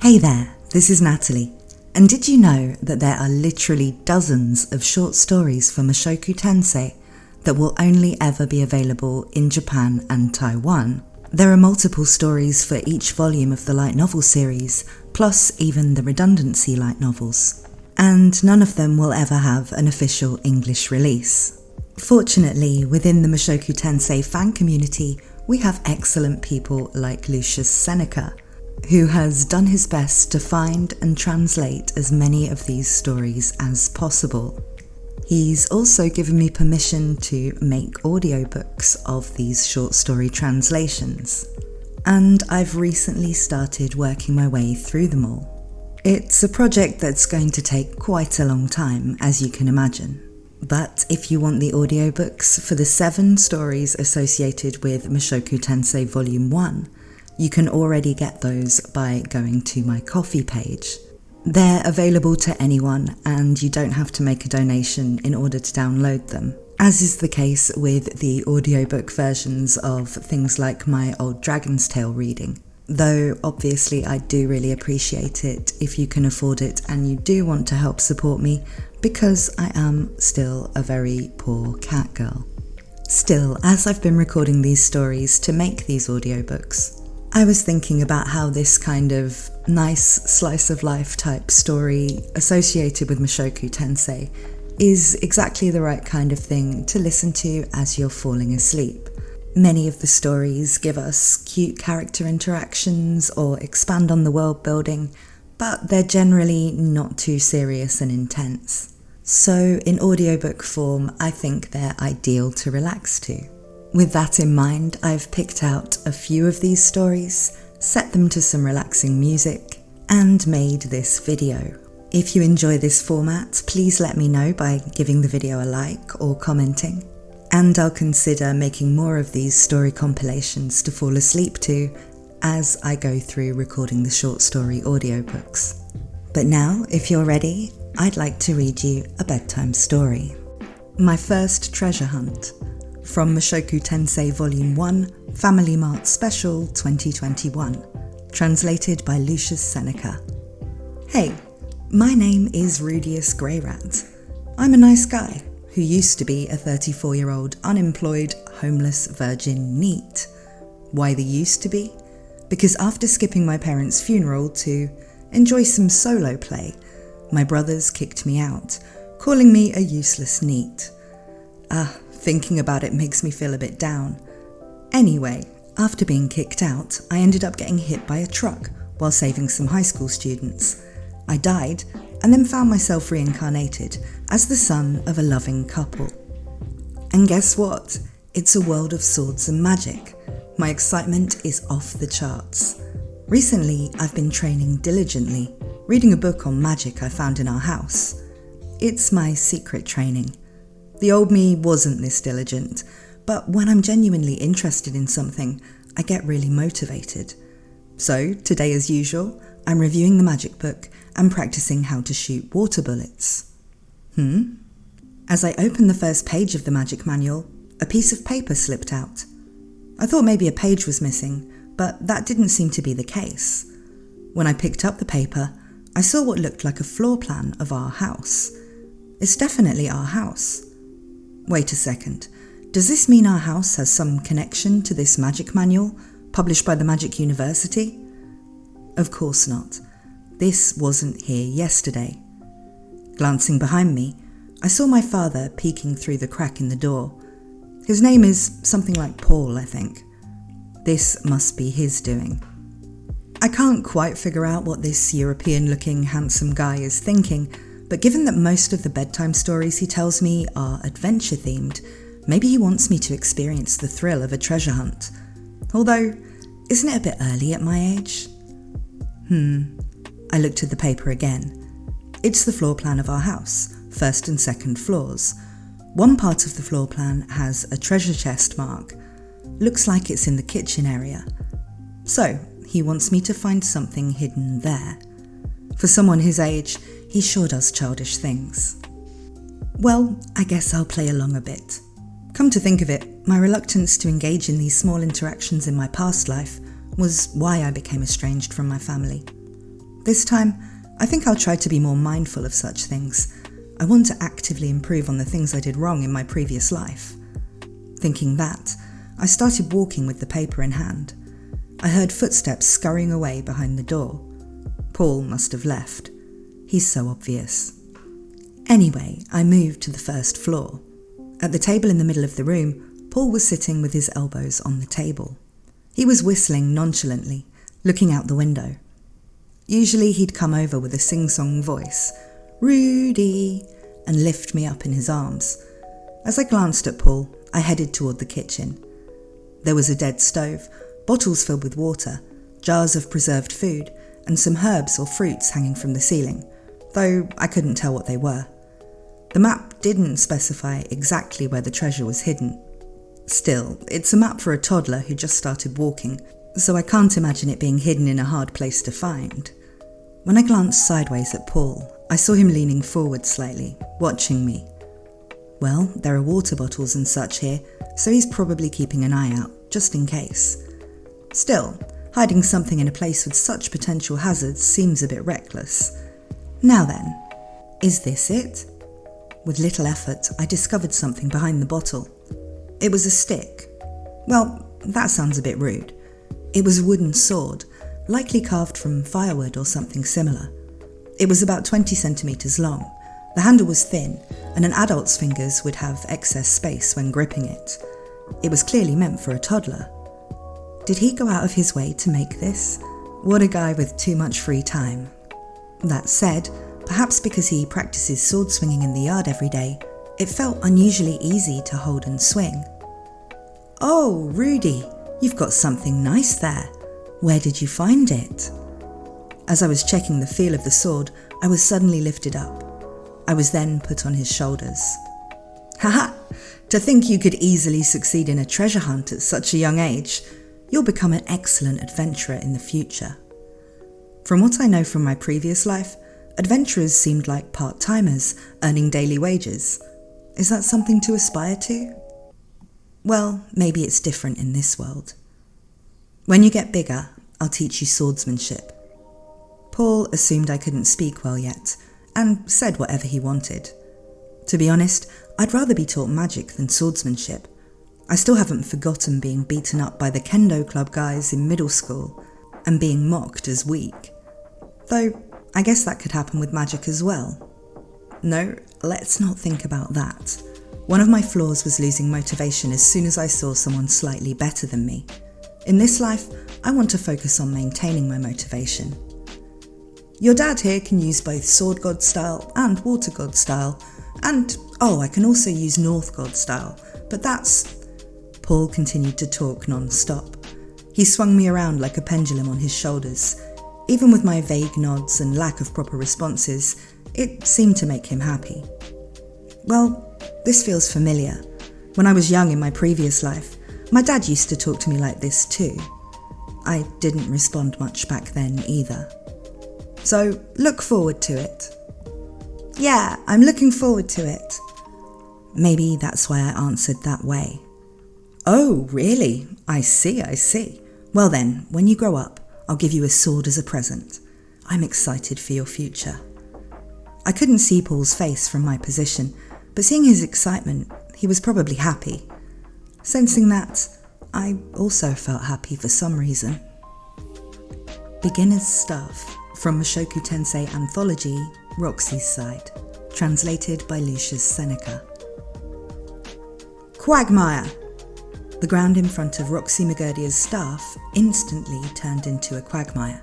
Hey there, this is Natalie, and did you know that there are literally dozens of short stories for Mushoku Tensei that will only ever be available in Japan and Taiwan? There are multiple stories for each volume of the light novel series, plus even the redundancy light novels, and none of them will ever have an official English release. Fortunately, within the Mushoku Tensei fan community, we have excellent people like Lucius Seneca, who has done his best to find and translate as many of these stories as possible. He's also given me permission to make audiobooks of these short story translations, and I've recently started working my way through them all. It's a project that's going to take quite a long time, as you can imagine. But if you want the audiobooks for the 7 stories associated with Mushoku Tensei Volume 1, you can already get those by going to my Ko-fi page. They're available to anyone and you don't have to make a donation in order to download them, as is the case with the audiobook versions of things like my old Dragon's Tale reading. Though obviously I do really appreciate it if you can afford it and you do want to help support me, because I am still a very poor cat girl. Still, as I've been recording these stories to make these audiobooks, I was thinking about how this kind of nice slice of life type story associated with Mushoku Tensei is exactly the right kind of thing to listen to as you're falling asleep. Many of the stories give us cute character interactions or expand on the world building, but they're generally not too serious and intense. So in audiobook form, I think they're ideal to relax to. With that in mind, I've picked out a few of these stories, set them to some relaxing music, and made this video. If you enjoy this format, please let me know by giving the video a like or commenting, and I'll consider making more of these story compilations to fall asleep to as I go through recording the short story audiobooks. But now, if you're ready, I'd like to read you a bedtime story. My First Treasure Hunt, from Mushoku Tensei Volume 1, Family Mart Special 2021, translated by Lucius Seneca. Hey, my name is Rudeus Greyrat. I'm a nice guy who used to be a 34-year-old unemployed, homeless virgin NEET. Why the used to be? Because after skipping my parents' funeral to enjoy some solo play, my brothers kicked me out, calling me a useless NEET. Thinking about it makes me feel a bit down. Anyway, after being kicked out, I ended up getting hit by a truck while saving some high school students. I died and then found myself reincarnated as the son of a loving couple. And guess what? It's a world of swords and magic. My excitement is off the charts. Recently, I've been training diligently, reading a book on magic I found in our house. It's my secret training. The old me wasn't this diligent, but when I'm genuinely interested in something, I get really motivated. So, today as usual, I'm reviewing the magic book and practicing how to shoot water bullets. As I opened the first page of the magic manual, a piece of paper slipped out. I thought maybe a page was missing, but that didn't seem to be the case. When I picked up the paper, I saw what looked like a floor plan of our house. It's definitely our house. Wait a second, does this mean our house has some connection to this magic manual, published by the Magic University? Of course not. This wasn't here yesterday. Glancing behind me, I saw my father peeking through the crack in the door. His name is something like Paul, I think. This must be his doing. I can't quite figure out what this European-looking handsome guy is thinking, but given that most of the bedtime stories he tells me are adventure-themed, maybe he wants me to experience the thrill of a treasure hunt. Although, isn't it a bit early at my age? I looked at the paper again. It's the floor plan of our house, first and second floors. One part of the floor plan has a treasure chest mark. Looks like it's in the kitchen area. So, he wants me to find something hidden there. For someone his age, he sure does childish things. Well, I guess I'll play along a bit. Come to think of it, my reluctance to engage in these small interactions in my past life was why I became estranged from my family. This time, I think I'll try to be more mindful of such things. I want to actively improve on the things I did wrong in my previous life. Thinking that, I started walking with the paper in hand. I heard footsteps scurrying away behind the door. Paul must have left. He's so obvious. Anyway, I moved to the first floor. At the table in the middle of the room, Paul was sitting with his elbows on the table. He was whistling nonchalantly, looking out the window. Usually he'd come over with a sing-song voice, "Rudy," and lift me up in his arms. As I glanced at Paul, I headed toward the kitchen. There was a dead stove, bottles filled with water, jars of preserved food, and some herbs or fruits hanging from the ceiling, though I couldn't tell what they were. The map didn't specify exactly where the treasure was hidden. Still, it's a map for a toddler who just started walking, so I can't imagine it being hidden in a hard place to find. When I glanced sideways at Paul, I saw him leaning forward slightly, watching me. Well, there are water bottles and such here, so he's probably keeping an eye out, just in case. Still, hiding something in a place with such potential hazards seems a bit reckless. Now then, is this it? With little effort, I discovered something behind the bottle. It was a stick. Well, that sounds a bit rude. It was a wooden sword, likely carved from firewood or something similar. It was about 20 centimeters long. The handle was thin, and an adult's fingers would have excess space when gripping it. It was clearly meant for a toddler. Did he go out of his way to make this? What a guy with too much free time. That said, perhaps because he practices sword swinging in the yard every day, it felt unusually easy to hold and swing. "Oh, Rudy, you've got something nice there. Where did you find it?" As I was checking the feel of the sword, I was suddenly lifted up. I was then put on his shoulders. "Haha! To think you could easily succeed in a treasure hunt at such a young age. You'll become an excellent adventurer in the future." From what I know from my previous life, adventurers seemed like part-timers, earning daily wages. Is that something to aspire to? Well, maybe it's different in this world. "When you get bigger, I'll teach you swordsmanship." Paul assumed I couldn't speak well yet, and said whatever he wanted. To be honest, I'd rather be taught magic than swordsmanship. I still haven't forgotten being beaten up by the kendo club guys in middle school, and being mocked as weak. Though, I guess that could happen with magic as well. No, let's not think about that. One of my flaws was losing motivation as soon as I saw someone slightly better than me. In this life, I want to focus on maintaining my motivation. "Your dad here can use both sword god style and water god style, and I can also use north god style, but that's..." Paul continued to talk non-stop. He swung me around like a pendulum on his shoulders. Even with my vague nods and lack of proper responses, it seemed to make him happy. Well, this feels familiar. When I was young in my previous life, my dad used to talk to me like this too. I didn't respond much back then either. So, look forward to it. "Yeah, I'm looking forward to it." Maybe that's why I answered that way. "Oh, really? I see. Well then, when you grow up, I'll give you a sword as a present. I'm excited for your future." I couldn't see Paul's face from my position, but seeing his excitement, he was probably happy. Sensing that, I also felt happy for some reason. Beginner's Stuff from Mushoku Tensei Anthology, Roxy's Side. Translated by Lucius Seneca. Quagmire! The ground in front of Roxy Magurdia's staff instantly turned into a quagmire.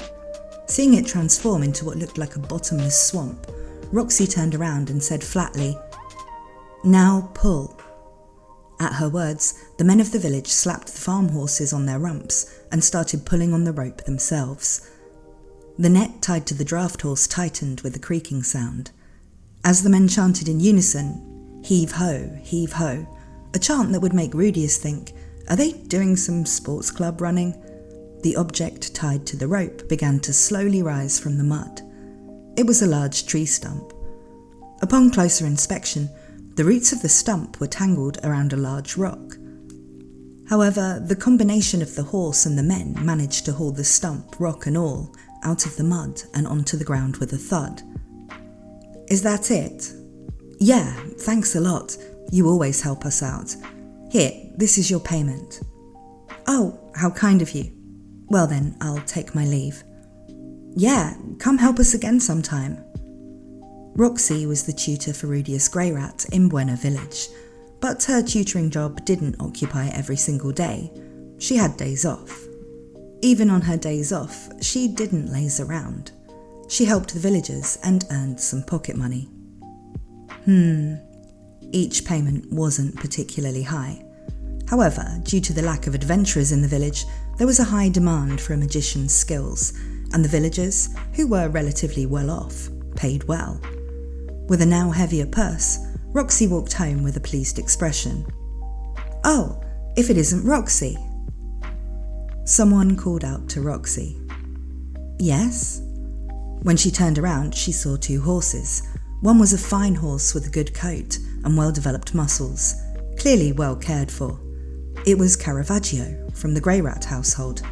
Seeing it transform into what looked like a bottomless swamp, Roxy turned around and said flatly, "Now pull." At her words, the men of the village slapped the farm horses on their rumps and started pulling on the rope themselves. The net tied to the draft horse tightened with a creaking sound. As the men chanted in unison, "Heave ho, heave ho," a chant that would make Rudeus think, are they doing some sports club running? The object tied to the rope began to slowly rise from the mud. It was a large tree stump. Upon closer inspection, the roots of the stump were tangled around a large rock. However, the combination of the horse and the men managed to haul the stump, rock and all, out of the mud and onto the ground with a thud. "Is that it?" "Yeah, thanks a lot. You always help us out. Here, this is your payment." "Oh, how kind of you. Well then, I'll take my leave." "Yeah, come help us again sometime." Roxy was the tutor for Rudeus Greyrat in Buena Village, but her tutoring job didn't occupy every single day. She had days off. Even on her days off, she didn't laze around. She helped the villagers and earned some pocket money. Each payment wasn't particularly high. However, due to the lack of adventurers in the village, there was a high demand for a magician's skills, and the villagers, who were relatively well off, paid well. With a now heavier purse, Roxy walked home with a pleased expression. "Oh, if it isn't Roxy!" Someone called out to Roxy. "Yes?" When she turned around, she saw two horses. One was a fine horse with a good coat and well-developed muscles, clearly well cared for. It was Caravaggio from the Greyrat household.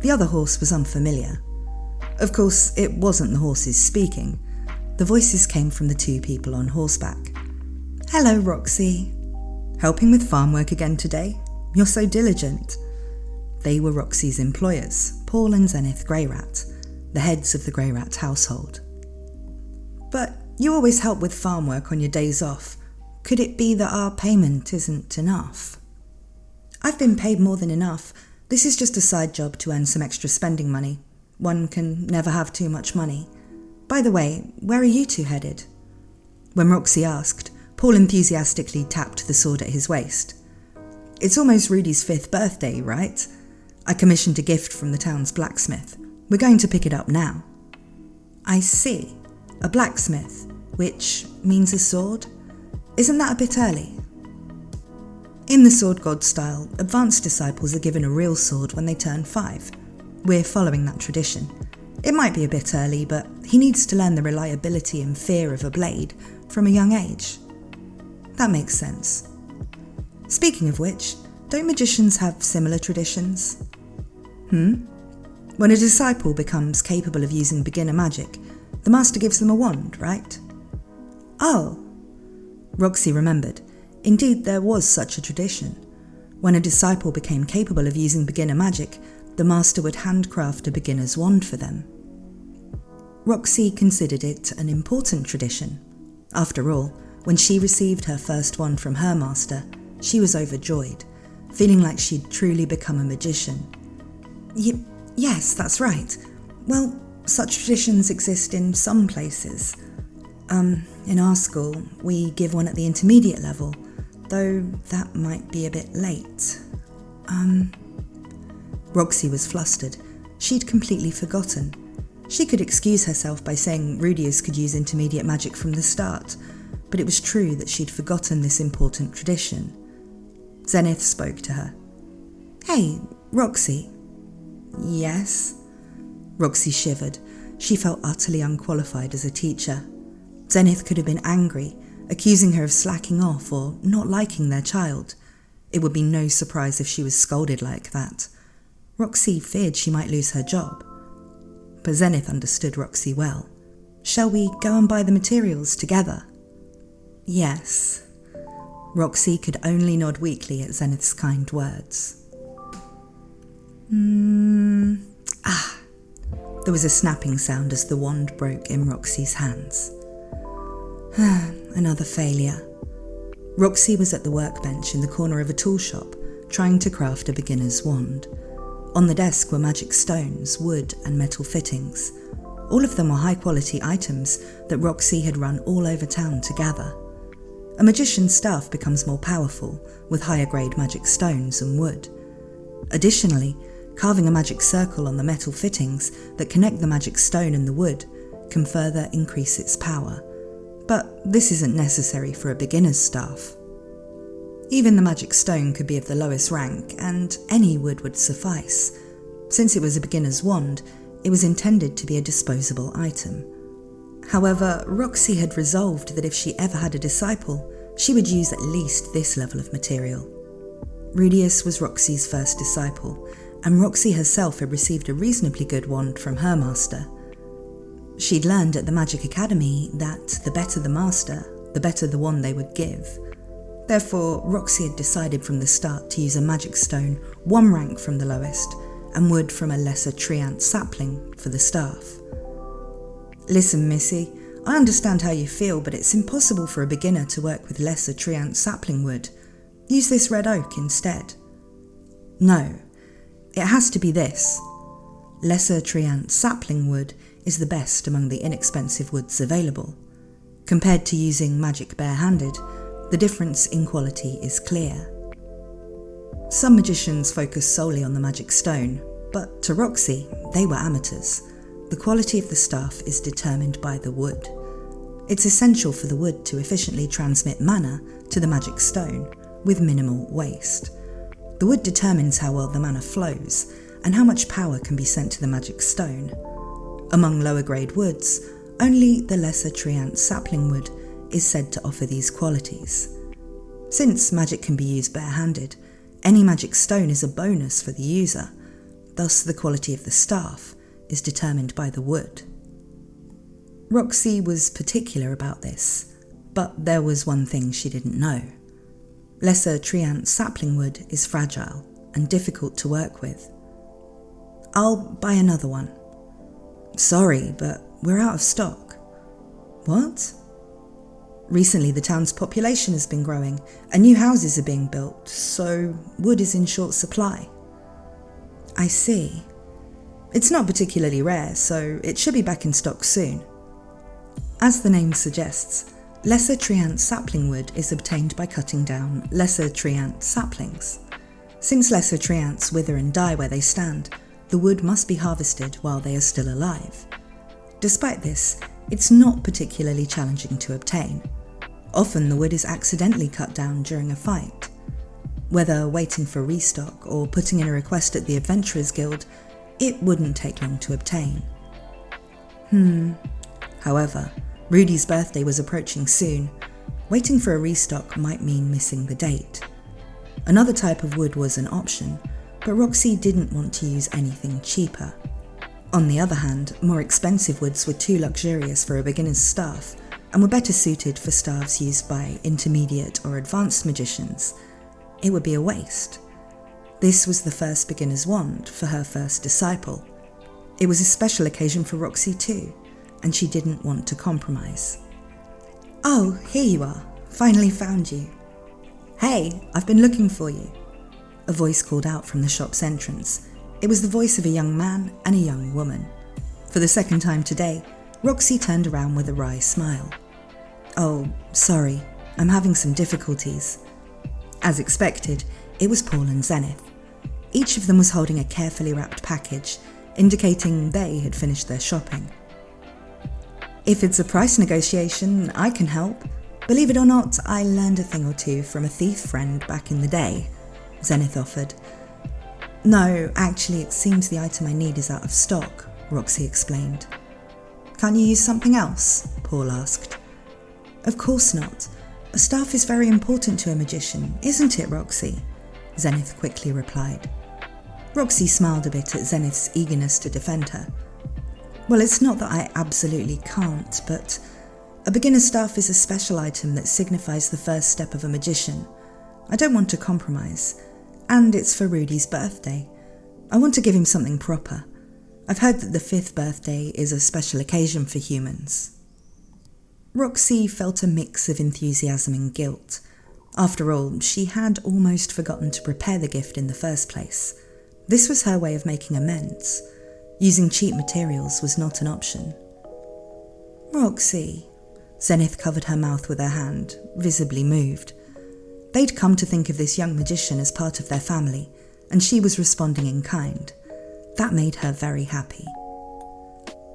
The other horse was unfamiliar. Of course, it wasn't the horses speaking. The voices came from the two people on horseback. "Hello, Roxy. Helping with farm work again today? You're so diligent." They were Roxy's employers, Paul and Zenith Greyrat, the heads of the Greyrat household. "But you always help with farm work on your days off. Could it be that our payment isn't enough?" "I've been paid more than enough. This is just a side job to earn some extra spending money. One can never have too much money. By the way, where are you two headed?" When Roxy asked, Paul enthusiastically tapped the sword at his waist. "It's almost Rudy's 5th birthday, right? I commissioned a gift from the town's blacksmith. We're going to pick it up now." "I see. A blacksmith, which means a sword? Isn't that a bit early?" "In the Sword God style, advanced disciples are given a real sword when they turn 5. We're following that tradition. It might be a bit early, but he needs to learn the reliability and fear of a blade from a young age." "That makes sense. Speaking of which, don't magicians have similar traditions?" When a disciple becomes capable of using beginner magic, the master gives them a wand, right?" "Oh." Roxy remembered. Indeed, there was such a tradition. When a disciple became capable of using beginner magic, the master would handcraft a beginner's wand for them. Roxy considered it an important tradition. After all, when she received her first wand from her master, she was overjoyed, feeling like she'd truly become a magician. Yes, that's right. Well, such traditions exist in some places. In our school, we give one at the intermediate level, though that might be a bit late. Roxy was flustered. She'd completely forgotten. She could excuse herself by saying Rudeus could use intermediate magic from the start, but it was true that she'd forgotten this important tradition. Zenith spoke to her. "Hey, Roxy." "Yes?" Roxy shivered. She felt utterly unqualified as a teacher. Zenith could have been angry, accusing her of slacking off or not liking their child. It would be no surprise if she was scolded like that. Roxy feared she might lose her job. But Zenith understood Roxy well. "Shall we go and buy the materials together?" "Yes." Roxy could only nod weakly at Zenith's kind words. There was a snapping sound as the wand broke in Roxy's hands. Another failure. Roxy was at the workbench in the corner of a tool shop, trying to craft a beginner's wand. On the desk were magic stones, wood and metal fittings. All of them were high-quality items that Roxy had run all over town to gather. A magician's staff becomes more powerful with higher-grade magic stones and wood. Additionally, carving a magic circle on the metal fittings that connect the magic stone and the wood can further increase its power. But this isn't necessary for a beginner's staff. Even the magic stone could be of the lowest rank, and any wood would suffice. Since it was a beginner's wand, it was intended to be a disposable item. However, Roxy had resolved that if she ever had a disciple, she would use at least this level of material. Rudeus was Roxy's first disciple, and Roxy herself had received a reasonably good wand from her master. She'd learned at the Magic Academy that the better the master, the better the wand they would give. Therefore, Roxy had decided from the start to use a magic stone 1 rank from the lowest, and wood from a lesser treant sapling for the staff. Listen, Missy, I understand how you feel, but it's impossible for a beginner to work with lesser treant sapling wood. Use this red oak instead. No, it has to be this. Lesser treant sapling wood is the best among the inexpensive woods available. Compared to using magic barehanded, the difference in quality is clear. Some magicians focus solely on the magic stone, but to Roxy, they were amateurs. The quality of the staff is determined by the wood. It's essential for the wood to efficiently transmit mana to the magic stone with minimal waste. The wood determines how well the mana flows and how much power can be sent to the magic stone. Among lower grade woods, only the lesser treant sapling wood is said to offer these qualities. Since magic can be used barehanded, any magic stone is a bonus for the user, thus the quality of the staff is determined by the wood. Roxy was particular about this, but there was one thing she didn't know. Lesser treant sapling wood is fragile and difficult to work with. I'll buy another one. Sorry, but we're out of stock. What? Recently the town's population has been growing and new houses are being built, so wood is in short supply. I see. It's not particularly rare, so it should be back in stock soon. As the name suggests, lesser treant sapling wood is obtained by cutting down lesser treant saplings. Since lesser treants wither and die where they stand, the wood must be harvested while they are still alive. Despite this, it's not particularly challenging to obtain. Often the wood is accidentally cut down during a fight. Whether waiting for restock or putting in a request at the Adventurers Guild, it wouldn't take long to obtain. However, Rudy's birthday was approaching soon. Waiting for a restock might mean missing the date. Another type of wood was an option, but Roxy didn't want to use anything cheaper. On the other hand, more expensive woods were too luxurious for a beginner's staff and were better suited for staffs used by intermediate or advanced magicians. It would be a waste. This was the first beginner's wand for her first disciple. It was a special occasion for Roxy too, and she didn't want to compromise. Oh, here you are. Finally found you. Hey, I've been looking for you. A voice called out from the shop's entrance. It was the voice of a young man and a young woman. For the second time today, Roxy turned around with a wry smile. Oh, sorry, I'm having some difficulties. As expected, it was Paul and Zenith. Each of them was holding a carefully wrapped package, indicating they had finished their shopping. If it's a price negotiation, I can help. Believe it or not, I learned a thing or two from a thief friend back in the day, Zenith offered. No, actually, it seems the item I need is out of stock, Roxy explained. Can't you use something else? Paul asked. Of course not. A staff is very important to a magician, isn't it, Roxy? Zenith quickly replied. Roxy smiled a bit at Zenith's eagerness to defend her. Well, it's not that I absolutely can't, but a beginner staff is a special item that signifies the first step of a magician. I don't want to compromise. And it's for Rudy's birthday. I want to give him something proper. I've heard that the 5th birthday is a special occasion for humans. Roxy felt a mix of enthusiasm and guilt. After all, she had almost forgotten to prepare the gift in the first place. This was her way of making amends. Using cheap materials was not an option. Roxy. Zenith covered her mouth with her hand, visibly moved. They'd come to think of this young magician as part of their family, and she was responding in kind. That made her very happy.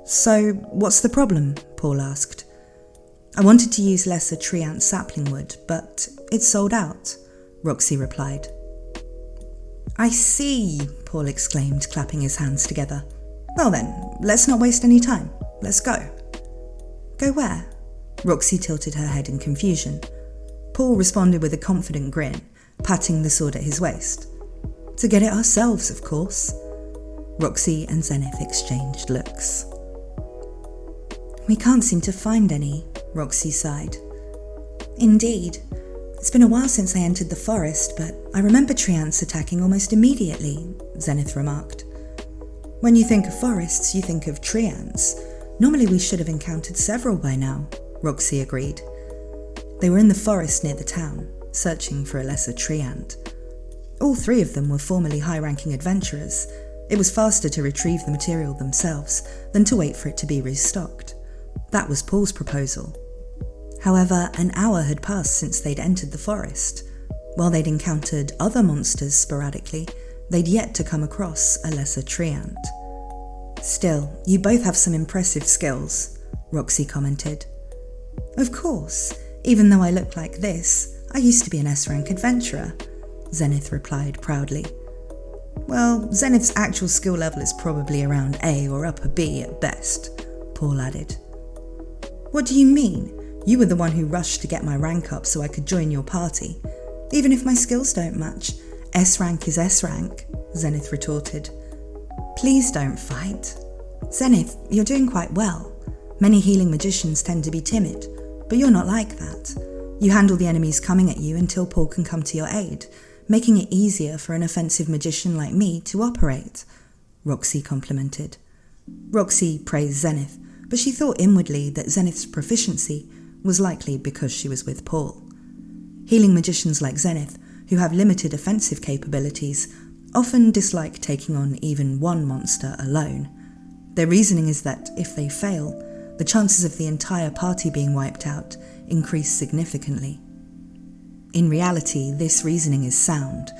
So, what's the problem? Paul asked. I wanted to use lesser treant sapling wood, but it's sold out, Roxy replied. I see, Paul exclaimed, clapping his hands together. Well then, let's not waste any time. Let's go. Go where? Roxy tilted her head in confusion. Paul responded with a confident grin, patting the sword at his waist. To get it ourselves, of course. Roxy and Zenith exchanged looks. We can't seem to find any, Roxy sighed. Indeed. It's been a while since I entered the forest, but I remember tree ants attacking almost immediately, Zenith remarked. When you think of forests, you think of tree ants. Normally we should have encountered several by now, Roxy agreed. They were in the forest near the town, searching for a lesser tree ant. All three of them were formerly high-ranking adventurers. It was faster to retrieve the material themselves than to wait for it to be restocked. That was Paul's proposal. However, an hour had passed since they'd entered the forest. While they'd encountered other monsters sporadically, they'd yet to come across a lesser tree ant. Still, you both have some impressive skills, Roxy commented. Of course, even though I look like this, I used to be an S-rank adventurer, Zenith replied proudly. Well, Zenith's actual skill level is probably around A or upper B at best, Paul added. What do you mean? You were the one who rushed to get my rank up so I could join your party. Even if my skills don't match, S-rank is S-rank, Zenith retorted. Please don't fight. Zenith, you're doing quite well. Many healing magicians tend to be timid, but you're not like that. You handle the enemies coming at you until Paul can come to your aid, making it easier for an offensive magician like me to operate, Roxy complimented. Roxy praised Zenith, but she thought inwardly that Zenith's proficiency was likely because she was with Paul. Healing magicians like Zenith, who have limited offensive capabilities, often dislike taking on even one monster alone. Their reasoning is that if they fail, the chances of the entire party being wiped out increase significantly. In reality, this reasoning is sound.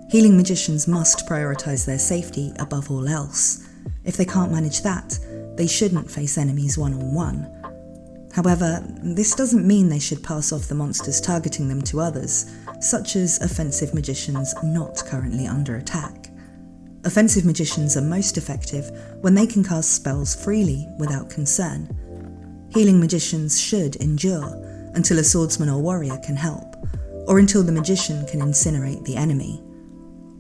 Healing magicians must prioritize their safety above all else. If they can't manage that, they shouldn't face enemies one-on-one. However, this doesn't mean they should pass off the monsters targeting them to others, such as offensive magicians not currently under attack. Offensive magicians are most effective when they can cast spells freely without concern. Healing magicians should endure until a swordsman or warrior can help, or until the magician can incinerate the enemy.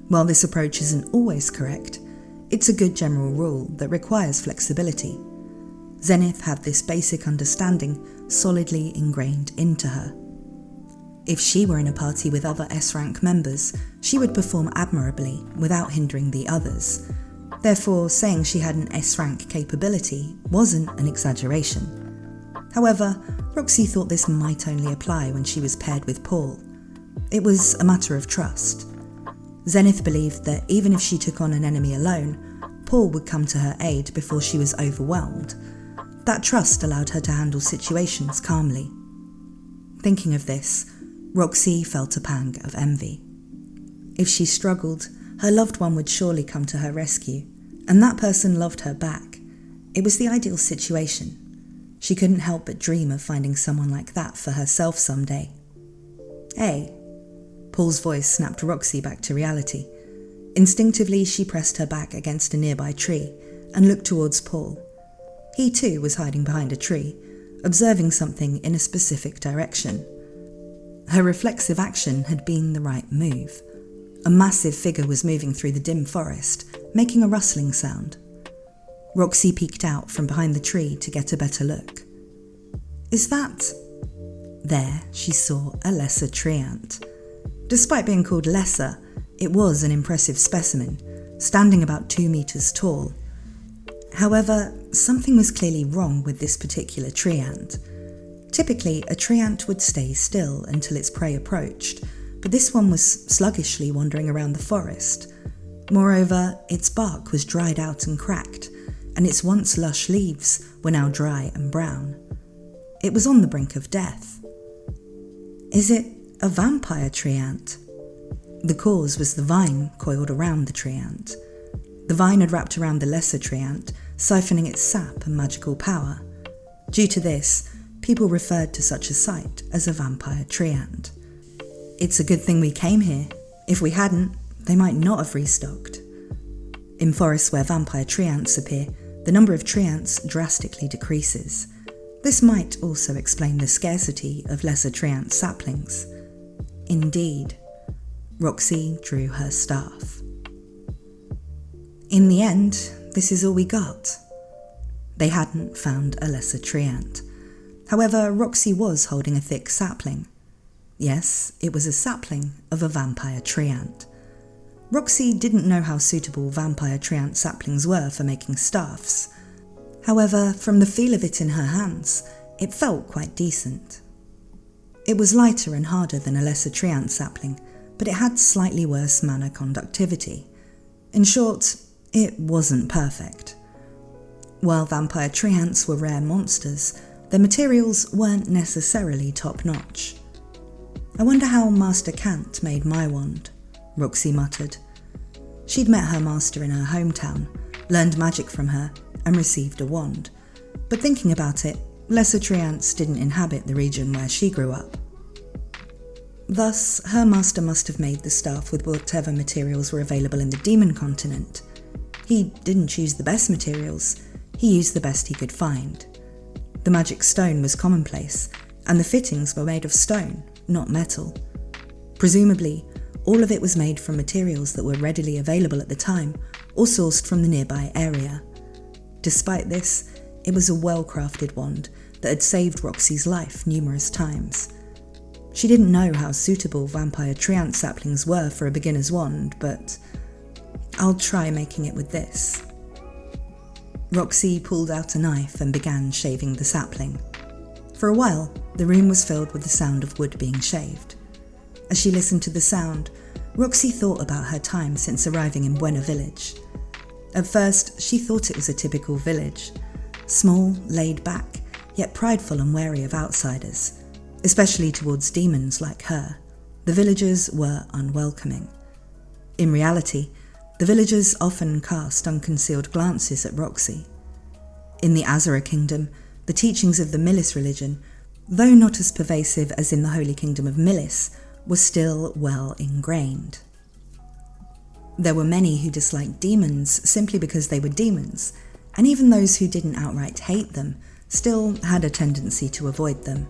While this approach isn't always correct, it's a good general rule that requires flexibility. Zenith had this basic understanding solidly ingrained into her. If she were in a party with other S-rank members, she would perform admirably without hindering the others. Therefore, saying she had an S-rank capability wasn't an exaggeration. However, Roxy thought this might only apply when she was paired with Paul. It was a matter of trust. Zenith believed that even if she took on an enemy alone, Paul would come to her aid before she was overwhelmed. That trust allowed her to handle situations calmly. Thinking of this, Roxy felt a pang of envy. If she struggled, her loved one would surely come to her rescue, and that person loved her back. It was the ideal situation. She couldn't help but dream of finding someone like that for herself someday. Hey, Paul's voice snapped Roxy back to reality. Instinctively, she pressed her back against a nearby tree and looked towards Paul. He too was hiding behind a tree, observing something in a specific direction. Her reflexive action had been the right move. A massive figure was moving through the dim forest, making a rustling sound. Roxy peeked out from behind the tree to get a better look. Is that... There she saw a lesser tree ant. Despite being called lesser, it was an impressive specimen, standing about 2 meters tall. However, something was clearly wrong with this particular tree ant. Typically, a tree ant would stay still until its prey approached, but this one was sluggishly wandering around the forest. Moreover, its bark was dried out and cracked, and its once lush leaves were now dry and brown. It was on the brink of death. Is it a vampire tree ant? The cause was the vine coiled around the tree ant. The vine had wrapped around the lesser tree ant, siphoning its sap and magical power. Due to this, people referred to such a sight as a vampire tree ant. It's a good thing we came here. If we hadn't, they might not have restocked. In forests where vampire tree ants appear, the number of tree ants drastically decreases. This might also explain the scarcity of lesser tree ant saplings. Indeed. Roxy drew her staff. In the end, this is all we got. They hadn't found a lesser treant. However, Roxy was holding a thick sapling. Yes, it was a sapling of a vampire treant. Roxy didn't know how suitable vampire treant saplings were for making staffs. However, from the feel of it in her hands, it felt quite decent. It was lighter and harder than a lesser treant sapling, but it had slightly worse mana conductivity. In short, it wasn't perfect. While vampire treants were rare monsters, their materials weren't necessarily top-notch. "I wonder how Master Kant made my wand," Roxy muttered. She'd met her master in her hometown, learned magic from her, and received a wand. But thinking about it, lesser treants didn't inhabit the region where she grew up. Thus, her master must have made the staff with whatever materials were available in the demon continent. He didn't choose the best materials, he used the best he could find. The magic stone was commonplace, and the fittings were made of stone, not metal. Presumably, all of it was made from materials that were readily available at the time, or sourced from the nearby area. Despite this, it was a well-crafted wand that had saved Roxy's life numerous times. She didn't know how suitable vampire treant saplings were for a beginner's wand, but "I'll try making it with this." Roxy pulled out a knife and began shaving the sapling. For a while, the room was filled with the sound of wood being shaved. As she listened to the sound, Roxy thought about her time since arriving in Buena Village. At first, she thought it was a typical village. Small, laid back, yet prideful and wary of outsiders, especially towards demons like her. The villagers were unwelcoming. In reality, the villagers often cast unconcealed glances at Roxy. In the Azura Kingdom, the teachings of the Milis religion, though not as pervasive as in the Holy Kingdom of Milis, were still well ingrained. There were many who disliked demons simply because they were demons, and even those who didn't outright hate them still had a tendency to avoid them.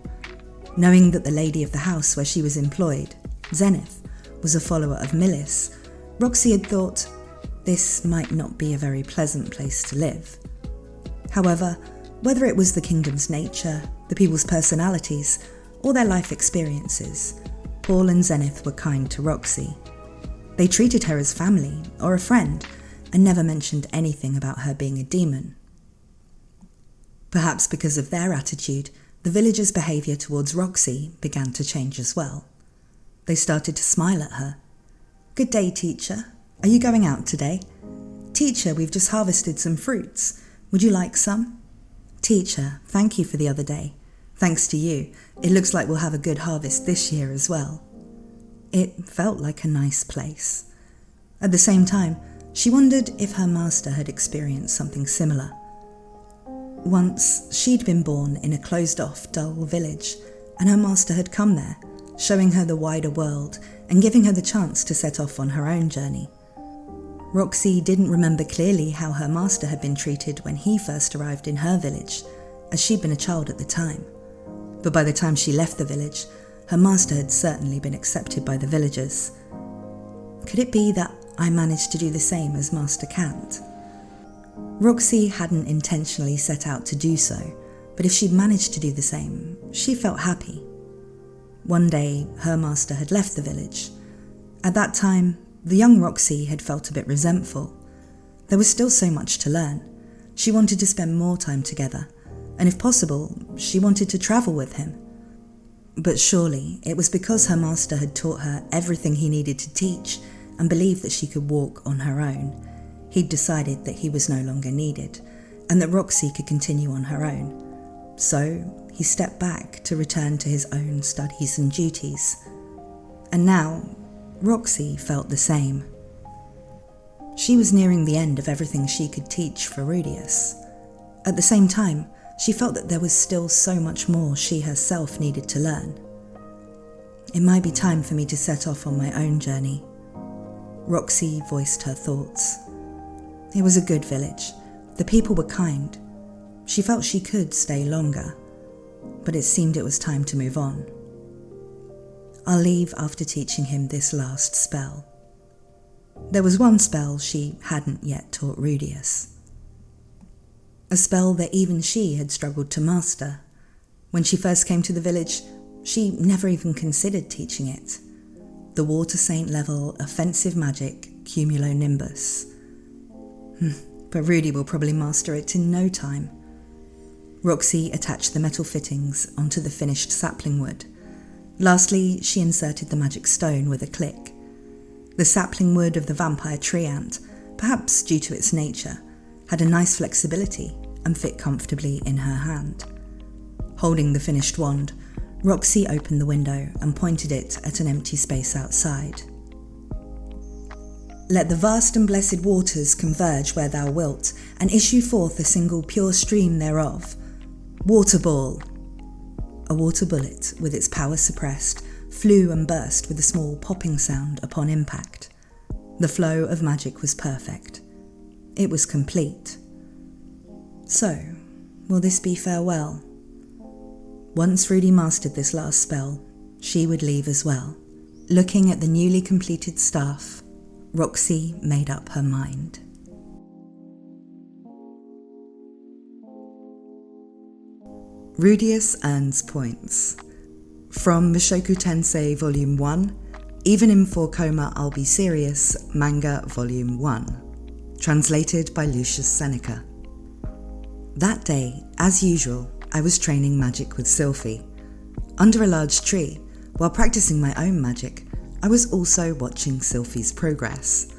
Knowing that the lady of the house where she was employed, Zenith, was a follower of Milis, Roxy had thought, this might not be a very pleasant place to live. However, whether it was the kingdom's nature, the people's personalities, or their life experiences, Paul and Zenith were kind to Roxy. They treated her as family or a friend and never mentioned anything about her being a demon. Perhaps because of their attitude, the villagers' behaviour towards Roxy began to change as well. They started to smile at her. "Good day, teacher. Are you going out today?" "Teacher, we've just harvested some fruits. Would you like some?" "Teacher, thank you for the other day. Thanks to you, it looks like we'll have a good harvest this year as well." It felt like a nice place. At the same time, she wondered if her master had experienced something similar. Once, she'd been born in a closed-off, dull village, and her master had come there, showing her the wider world and giving her the chance to set off on her own journey. Roxy didn't remember clearly how her master had been treated when he first arrived in her village, as she'd been a child at the time. But by the time she left the village, her master had certainly been accepted by the villagers. Could it be that I managed to do the same as Master Kant? Roxy hadn't intentionally set out to do so, but if she'd managed to do the same, she felt happy. One day, her master had left the village. At that time, the young Roxy had felt a bit resentful. There was still so much to learn. She wanted to spend more time together, and if possible, she wanted to travel with him. But surely, it was because her master had taught her everything he needed to teach and believed that she could walk on her own. He'd decided that he was no longer needed, and that Roxy could continue on her own. So, he stepped back to return to his own studies and duties. And now, Roxy felt the same. She was nearing the end of everything she could teach for Rudeus. At the same time, she felt that there was still so much more she herself needed to learn. It might be time for me to set off on my own journey. Roxy voiced her thoughts. It was a good village. The people were kind. She felt she could stay longer, but it seemed it was time to move on. I'll leave after teaching him this last spell. There was one spell she hadn't yet taught Rudeus. A spell that even she had struggled to master. When she first came to the village, she never even considered teaching it. The Water Saint level offensive magic cumulonimbus. But Rudy will probably master it in no time. Roxy attached the metal fittings onto the finished sapling wood. Lastly, she inserted the magic stone with a click. The sapling wood of the vampire tree ant, perhaps due to its nature, had a nice flexibility and fit comfortably in her hand. Holding the finished wand, Roxy opened the window and pointed it at an empty space outside. Let the vast and blessed waters converge where thou wilt, and issue forth a single pure stream thereof. Water ball! A water bullet, with its power suppressed, flew and burst with a small popping sound upon impact. The flow of magic was perfect. It was complete. So, will this be farewell? Once Rudy mastered this last spell, she would leave as well. Looking at the newly completed staff, Roxy made up her mind. Rudeus earns points. From Mushoku Tensei Volume 1, Even in For Coma I'll Be Serious, Manga Volume 1. Translated by Lucius Seneca. That day, as usual, I was training magic with Sylfie. Under a large tree, while practicing my own magic, I was also watching Sylphie's progress.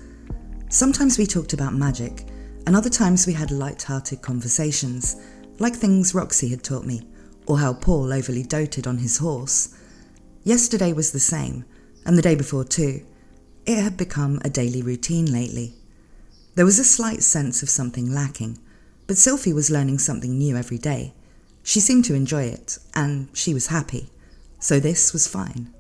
Sometimes we talked about magic, and other times we had light-hearted conversations, like things Roxy had taught me, or how Paul overly doted on his horse. Yesterday was the same, and the day before too. It had become a daily routine lately. There was a slight sense of something lacking, but Sylphie was learning something new every day. She seemed to enjoy it, and she was happy, so this was fine.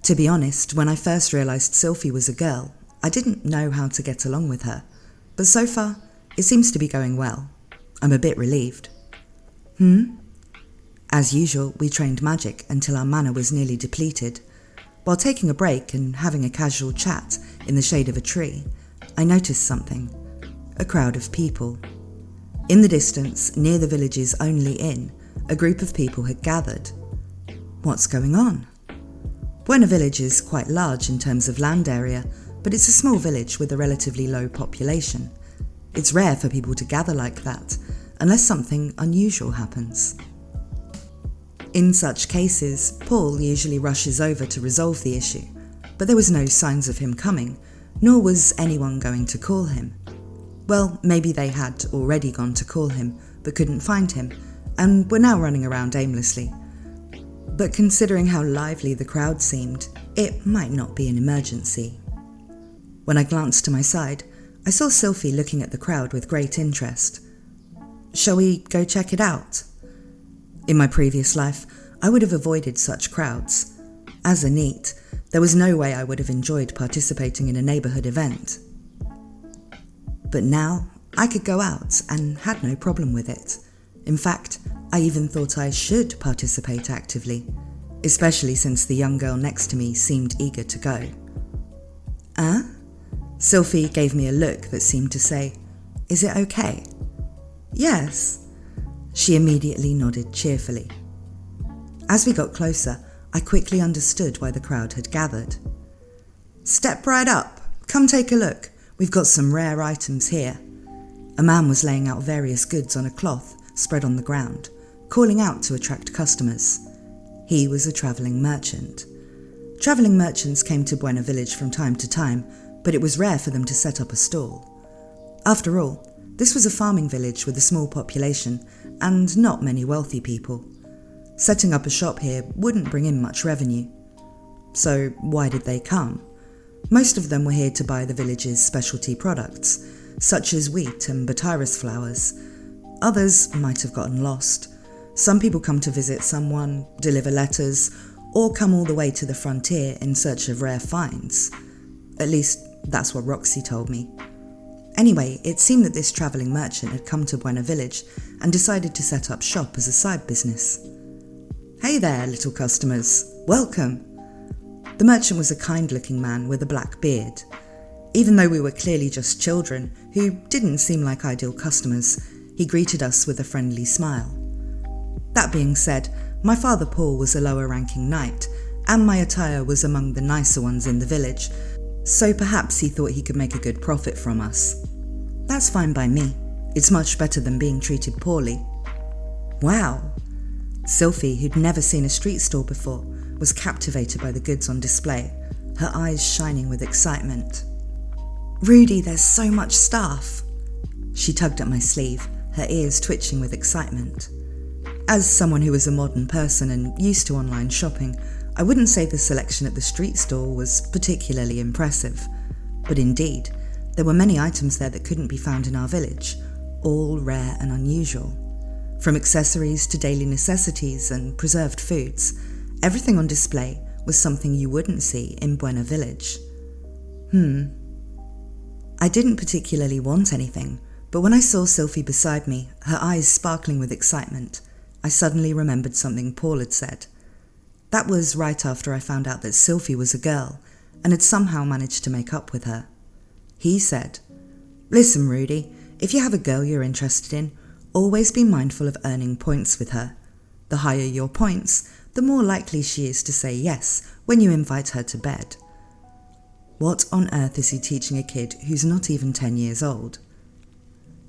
To be honest, when I first realised Sylphie was a girl, I didn't know how to get along with her, but so far, it seems to be going well. I'm a bit relieved. As usual, we trained magic until our mana was nearly depleted. While taking a break and having a casual chat in the shade of a tree, I noticed something. A crowd of people. In the distance, near the village's only inn, a group of people had gathered. What's going on? Buena Village is quite large in terms of land area, but it's a small village with a relatively low population. It's rare for people to gather like that, unless something unusual happens. In such cases, Paul usually rushes over to resolve the issue, but there was no signs of him coming, nor was anyone going to call him. Well, maybe they had already gone to call him, but couldn't find him, and were now running around aimlessly. But considering how lively the crowd seemed, it might not be an emergency. When I glanced to my side, I saw Sylphie looking at the crowd with great interest. Shall we go check it out? In my previous life, I would have avoided such crowds. As a NEET, there was no way I would have enjoyed participating in a neighbourhood event. But now, I could go out and had no problem with it. In fact, I even thought I should participate actively, especially since the young girl next to me seemed eager to go. Sylphie gave me a look that seemed to say, "Is it okay?" "Yes." She immediately nodded cheerfully. As we got closer, I quickly understood why the crowd had gathered. "Step right up. Come take a look. We've got some rare items here." A man was laying out various goods on a cloth spread on the ground, calling out to attract customers. He was a travelling merchant. Travelling merchants came to Buena Village from time to time, but it was rare for them to set up a stall. After all, this was a farming village with a small population and not many wealthy people. Setting up a shop here wouldn't bring in much revenue. So why did they come? Most of them were here to buy the village's specialty products, such as wheat and batyrus flowers. Others might have gotten lost. Some people come to visit someone, deliver letters, or come all the way to the frontier in search of rare finds. At least, that's what Roxy told me. Anyway, it seemed that this travelling merchant had come to Buena Village and decided to set up shop as a side business. "Hey there, little customers. Welcome." The merchant was a kind-looking man with a black beard. Even though we were clearly just children who didn't seem like ideal customers, he greeted us with a friendly smile. That being said, my father Paul was a lower-ranking knight, and my attire was among the nicer ones in the village, so perhaps he thought he could make a good profit from us. That's fine by me. It's much better than being treated poorly. Wow! Sylfie, who'd never seen a street store before, was captivated by the goods on display, her eyes shining with excitement. "Rudy, there's so much stuff!" She tugged at my sleeve, her ears twitching with excitement. As someone who is a modern person and used to online shopping, I wouldn't say the selection at the street store was particularly impressive. But indeed, there were many items there that couldn't be found in our village, all rare and unusual. From accessories to daily necessities and preserved foods, everything on display was something you wouldn't see in Buena Village. I didn't particularly want anything, but when I saw Sylfie beside me, her eyes sparkling with excitement, I suddenly remembered something Paul had said. That was right after I found out that Sylfie was a girl and had somehow managed to make up with her. He said, "Listen, Rudy, if you have a girl you're interested in, always be mindful of earning points with her. The higher your points, the more likely she is to say yes when you invite her to bed." What on earth is he teaching a kid who's not even 10 years old?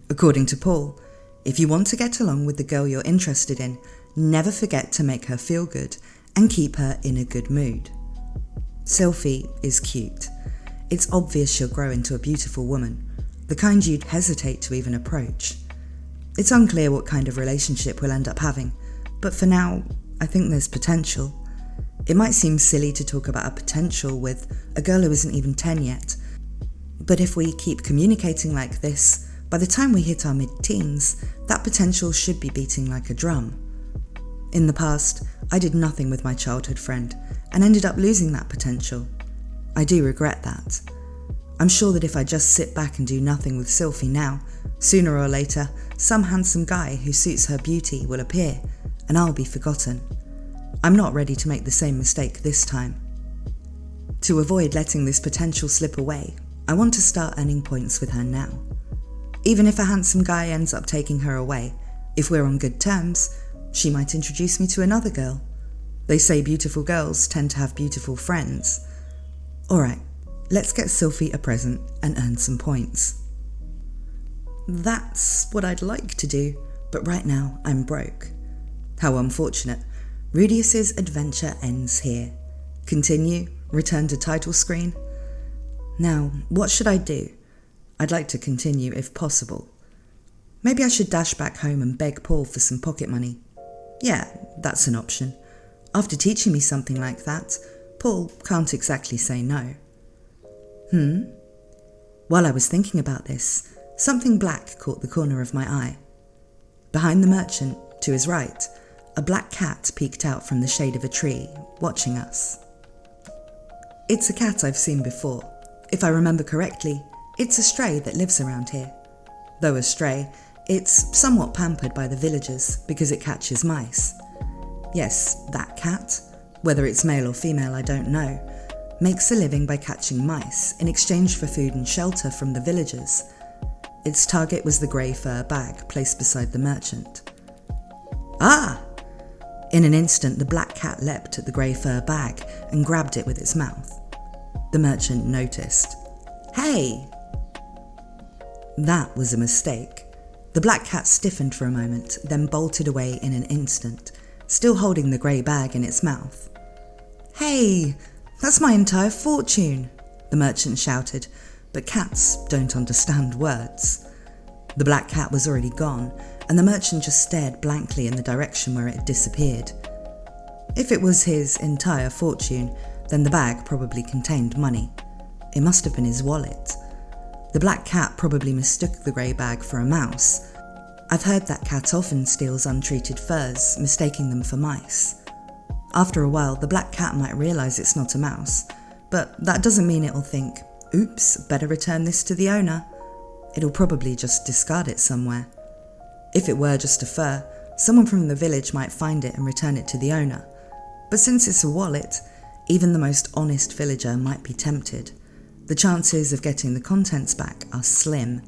According to Paul, if you want to get along with the girl you're interested in, never forget to make her feel good and keep her in a good mood. Sylfie is cute. It's obvious she'll grow into a beautiful woman, the kind you'd hesitate to even approach. It's unclear what kind of relationship we'll end up having, but for now, I think there's potential. It might seem silly to talk about a potential with a girl who isn't even 10 yet, but if we keep communicating like this, by the time we hit our mid-teens, that potential should be beating like a drum. In the past, I did nothing with my childhood friend and ended up losing that potential. I do regret that. I'm sure that if I just sit back and do nothing with Sylfie now, sooner or later, some handsome guy who suits her beauty will appear, and I'll be forgotten. I'm not ready to make the same mistake this time. To avoid letting this potential slip away, I want to start earning points with her now. Even if a handsome guy ends up taking her away, if we're on good terms, she might introduce me to another girl. They say beautiful girls tend to have beautiful friends. Alright, let's get Sylfie a present and earn some points. That's what I'd like to do, but right now I'm broke. How unfortunate. Rudeus's adventure ends here. Continue, return to title screen. Now, what should I do? I'd like to continue if possible. Maybe I should dash back home and beg Paul for some pocket money. Yeah, that's an option. After teaching me something like that, Paul can't exactly say no. While I was thinking about this, something black caught the corner of my eye. Behind the merchant, to his right, a black cat peeked out from the shade of a tree, watching us. It's a cat I've seen before. If I remember correctly, it's a stray that lives around here. Though a stray, it's somewhat pampered by the villagers because it catches mice. Yes, that cat, whether it's male or female I don't know, makes a living by catching mice in exchange for food and shelter from the villagers. Its target was the grey fur bag placed beside the merchant. Ah! In an instant, the black cat leapt at the grey fur bag and grabbed it with its mouth. The merchant noticed. Hey! That was a mistake. The black cat stiffened for a moment, then bolted away in an instant, still holding the grey bag in its mouth. Hey! That's my entire fortune! The merchant shouted, but cats don't understand words. The black cat was already gone, and the merchant just stared blankly in the direction where it had disappeared. If it was his entire fortune, then the bag probably contained money. It must have been his wallet. The black cat probably mistook the grey bag for a mouse. I've heard that cat often steals untreated furs, mistaking them for mice. After a while, the black cat might realise it's not a mouse, but that doesn't mean it'll think, oops, better return this to the owner. It'll probably just discard it somewhere. If it were just a fur, someone from the village might find it and return it to the owner. But since it's a wallet, Even the most honest villager might be tempted. The chances of getting the contents back are slim.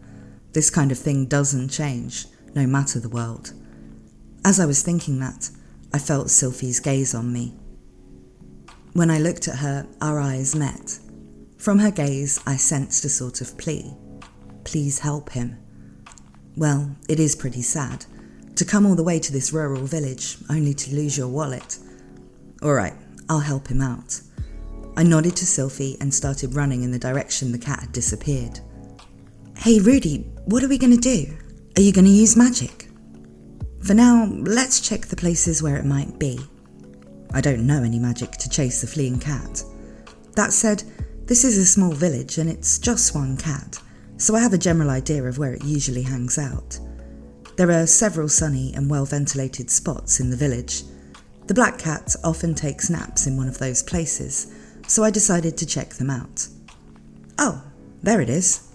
This kind of thing doesn't change, no matter the world. As I was thinking that, I felt Sylphie's gaze on me. When I looked at her, our eyes met. From her gaze, I sensed a sort of plea. Please help him. Well, it is pretty sad. To come all the way to this rural village, only to lose your wallet. Alright, I'll help him out. I nodded to Sylfie and started running in the direction the cat had disappeared. Hey Rudy, what are we going to do? Are you going to use magic? For now, let's check the places where it might be. I don't know any magic to chase the fleeing cat. That said, this is a small village and it's just one cat, so I have a general idea of where it usually hangs out. There are several sunny and well-ventilated spots in the village. The black cat often takes naps in one of those places, so I decided to check them out. Oh, there it is.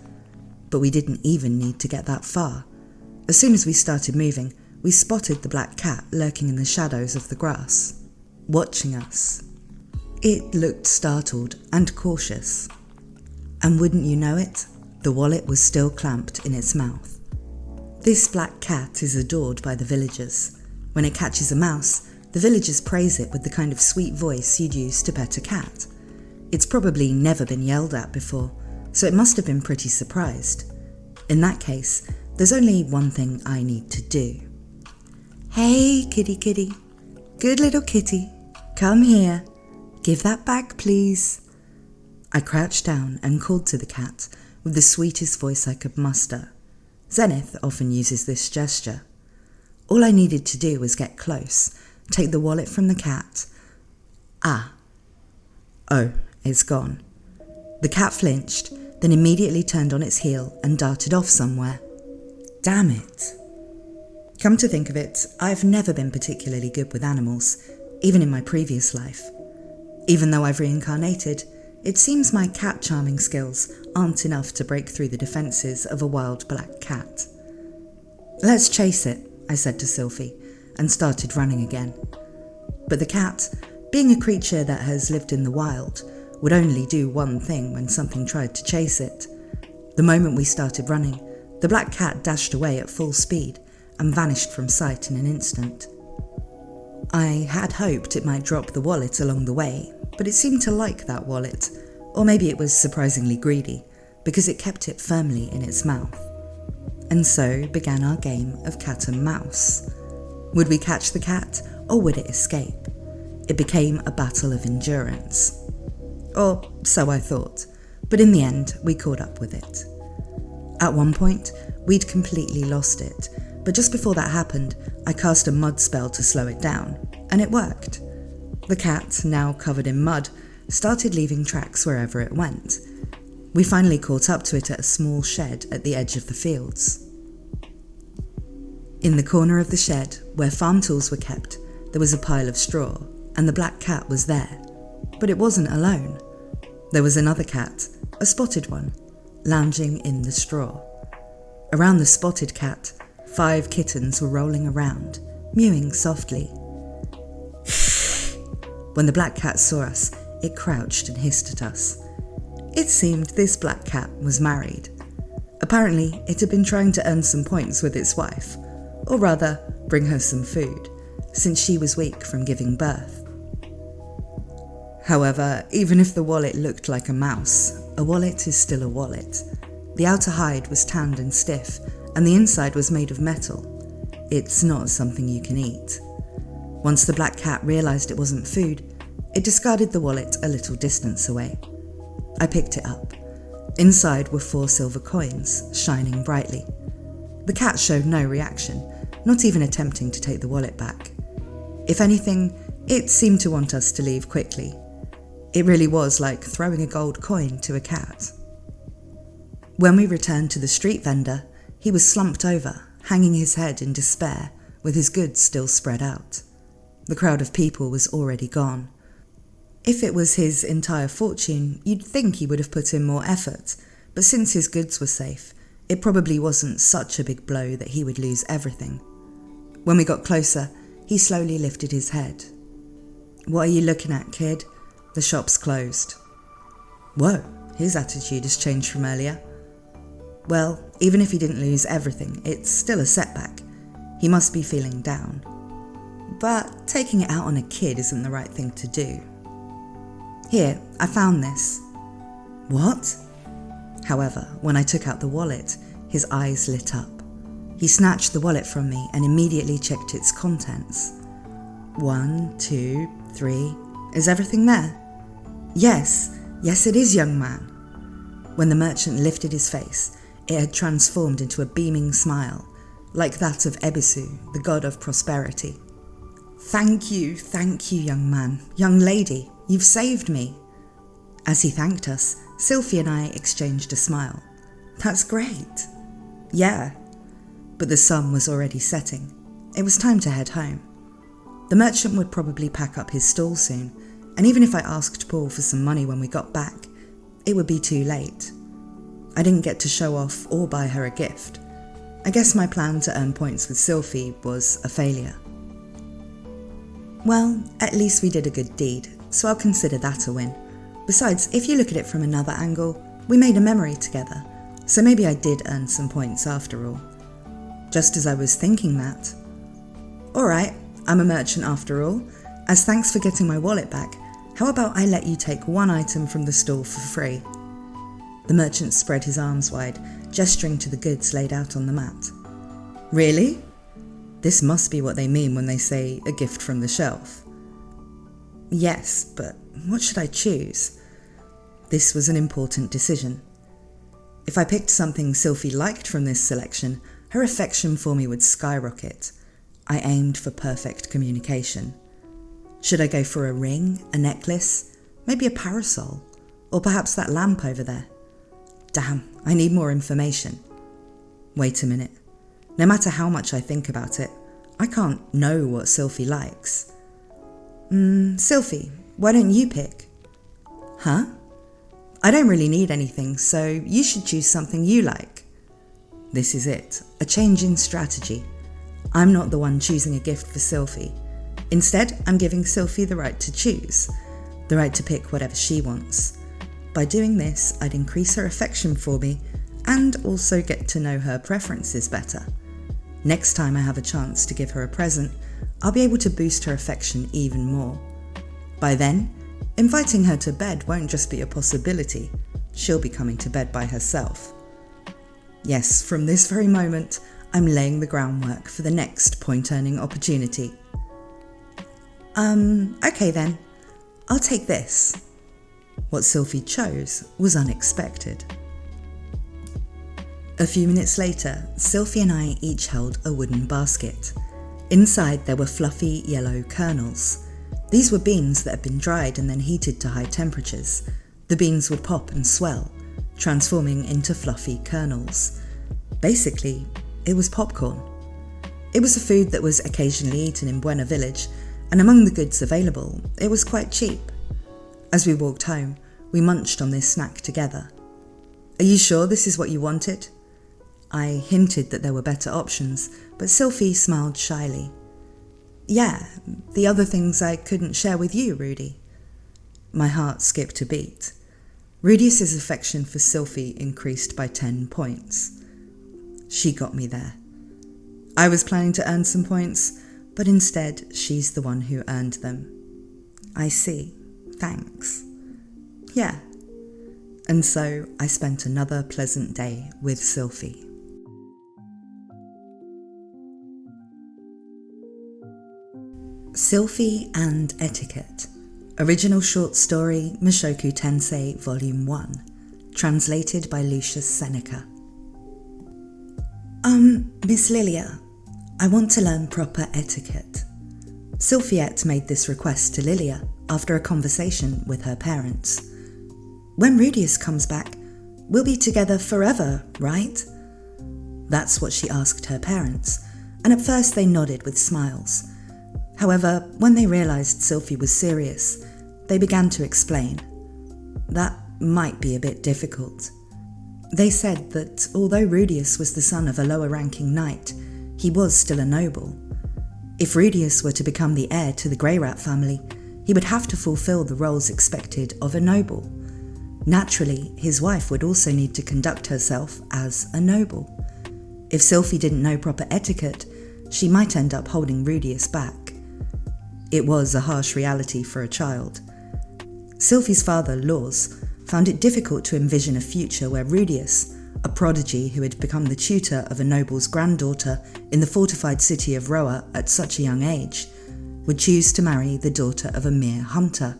But we didn't even need to get that far. As soon as we started moving, we spotted the black cat lurking in the shadows of the grass, watching us. It looked startled and cautious. And wouldn't you know it, the wallet was still clamped in its mouth. This black cat is adored by the villagers. When it catches a mouse, the villagers praise it with the kind of sweet voice you'd use to pet a cat. It's probably never been yelled at before, so it must have been pretty surprised. In that case, there's only one thing I need to do. Hey, kitty kitty. Good little kitty. Come here. Give that back, please. I crouched down and called to the cat with the sweetest voice I could muster. Zenith often uses this gesture. All I needed to do was get close, take the wallet from the cat. Ah. Oh, it's gone. The cat flinched, then immediately turned on its heel and darted off somewhere. Damn it. Come to think of it, I've never been particularly good with animals, even in my previous life. Even though I've reincarnated, it seems my cat charming skills aren't enough to break through the defences of a wild black cat. Let's chase it, I said to Sylfie, and started running again. But the cat, being a creature that has lived in the wild, would only do one thing when something tried to chase it. The moment we started running, the black cat dashed away at full speed and vanished from sight in an instant. I had hoped it might drop the wallet along the way, but it seemed to like that wallet, or maybe it was surprisingly greedy, because it kept it firmly in its mouth. And so began our game of cat and mouse. Would we catch the cat, or would it escape? It became a battle of endurance. Or so I thought, but in the end we caught up with it. At one point, we'd completely lost it, but just before that happened, I cast a mud spell to slow it down, and it worked. The cat, now covered in mud, started leaving tracks wherever it went. We finally caught up to it at a small shed at the edge of the fields. In the corner of the shed, where farm tools were kept, there was a pile of straw, and the black cat was there. But it wasn't alone. There was another cat, a spotted one, lounging in the straw. Around the spotted cat, 5 kittens were rolling around, mewing softly. When the black cat saw us, it crouched and hissed at us. It seemed this black cat was married. Apparently, it had been trying to earn some points with its wife, or rather, bring her some food, since she was weak from giving birth. However, even if the wallet looked like a mouse, a wallet is still a wallet. The outer hide was tanned and stiff, and the inside was made of metal. It's not something you can eat. Once the black cat realised it wasn't food, it discarded the wallet a little distance away. I picked it up. Inside were 4 silver coins, shining brightly. The cat showed no reaction, not even attempting to take the wallet back. If anything, it seemed to want us to leave quickly. It really was like throwing a gold coin to a cat. When we returned to the street vendor, he was slumped over, hanging his head in despair, with his goods still spread out. The crowd of people was already gone. If it was his entire fortune, you'd think he would have put in more effort, but since his goods were safe, it probably wasn't such a big blow that he would lose everything. When we got closer, he slowly lifted his head. "What are you looking at, kid? The shop's closed. Whoa, his attitude has changed from earlier. Well, even if he didn't lose everything, it's still a setback. He must be feeling down. But taking it out on a kid isn't the right thing to do. Here, I found this. What? However, when I took out the wallet, his eyes lit up. He snatched the wallet from me and immediately checked its contents. 1, 2, 3. Is everything there? Yes, it is, young man. When the merchant lifted his face, it had transformed into a beaming smile, like that of Ebisu, the god of prosperity. Thank you, young man. Young lady, you've saved me. As he thanked us, Sylfie and I exchanged a smile. That's great. Yeah. But the sun was already setting. It was time to head home. The merchant would probably pack up his stall soon, and even if I asked Paul for some money when we got back, it would be too late. I didn't get to show off or buy her a gift. I guess my plan to earn points with Sylfie was a failure. Well, at least we did a good deed, so I'll consider that a win. Besides, if you look at it from another angle, we made a memory together, so maybe I did earn some points after all. Just as I was thinking that. Alright, I'm a merchant after all. As thanks for getting my wallet back, how about I let you take one item from the stall for free? The merchant spread his arms wide, gesturing to the goods laid out on the mat. Really? This must be what they mean when they say a gift from the shelf. Yes, but what should I choose? This was an important decision. If I picked something Sylfie liked from this selection, her affection for me would skyrocket. I aimed for perfect communication. Should I go for a ring, a necklace, maybe a parasol, or perhaps that lamp over there? Damn, I need more information. Wait a minute. No matter how much I think about it, I can't know what Sylfie likes. Sylfie, why don't you pick? Huh? I don't really need anything, so you should choose something you like. This is it, a change in strategy. I'm not the one choosing a gift for Sylfie. Instead, I'm giving Sylfie the right to choose, the right to pick whatever she wants. By doing this, I'd increase her affection for me and also get to know her preferences better. Next time I have a chance to give her a present, I'll be able to boost her affection even more. By then, inviting her to bed won't just be a possibility, she'll be coming to bed by herself. Yes, from this very moment, I'm laying the groundwork for the next point-earning opportunity. Okay then, I'll take this. What Sylfie chose was unexpected. A few minutes later, Sylfie and I each held a wooden basket. Inside there were fluffy yellow kernels. These were beans that had been dried and then heated to high temperatures. The beans would pop and swell, transforming into fluffy kernels. Basically, it was popcorn. It was a food that was occasionally eaten in Buena Village, and among the goods available, it was quite cheap. As we walked home, we munched on this snack together. Are you sure this is what you wanted? I hinted that there were better options, but Sylfie smiled shyly. Yeah, the other things I couldn't share with you, Rudy. My heart skipped a beat. Rudeus's affection for Sylfie increased by 10 points. She got me there. I was planning to earn some points, but instead she's the one who earned them. I see. Thanks. Yeah. And so I spent another pleasant day with Sylfie. Sylfie and Etiquette. Original short story Mushoku Tensei Volume 1. Translated by Lucius Seneca. Miss Lilia, I want to learn proper etiquette. Sylphiette made this request to Lilia after a conversation with her parents. When Rudeus comes back, we'll be together forever, right? That's what she asked her parents, and at first they nodded with smiles. However, when they realised Sylfie was serious, they began to explain. That might be a bit difficult. They said that although Rudeus was the son of a lower-ranking knight, he was still a noble. If Rudeus were to become the heir to the Grey Rat family, he would have to fulfill the roles expected of a noble. Naturally, his wife would also need to conduct herself as a noble. If Sylfie didn't know proper etiquette, she might end up holding Rudeus back. It was a harsh reality for a child. Sylfie's father, Lors, found it difficult to envision a future where Rudeus, a prodigy who had become the tutor of a noble's granddaughter in the fortified city of Roa at such a young age, would choose to marry the daughter of a mere hunter.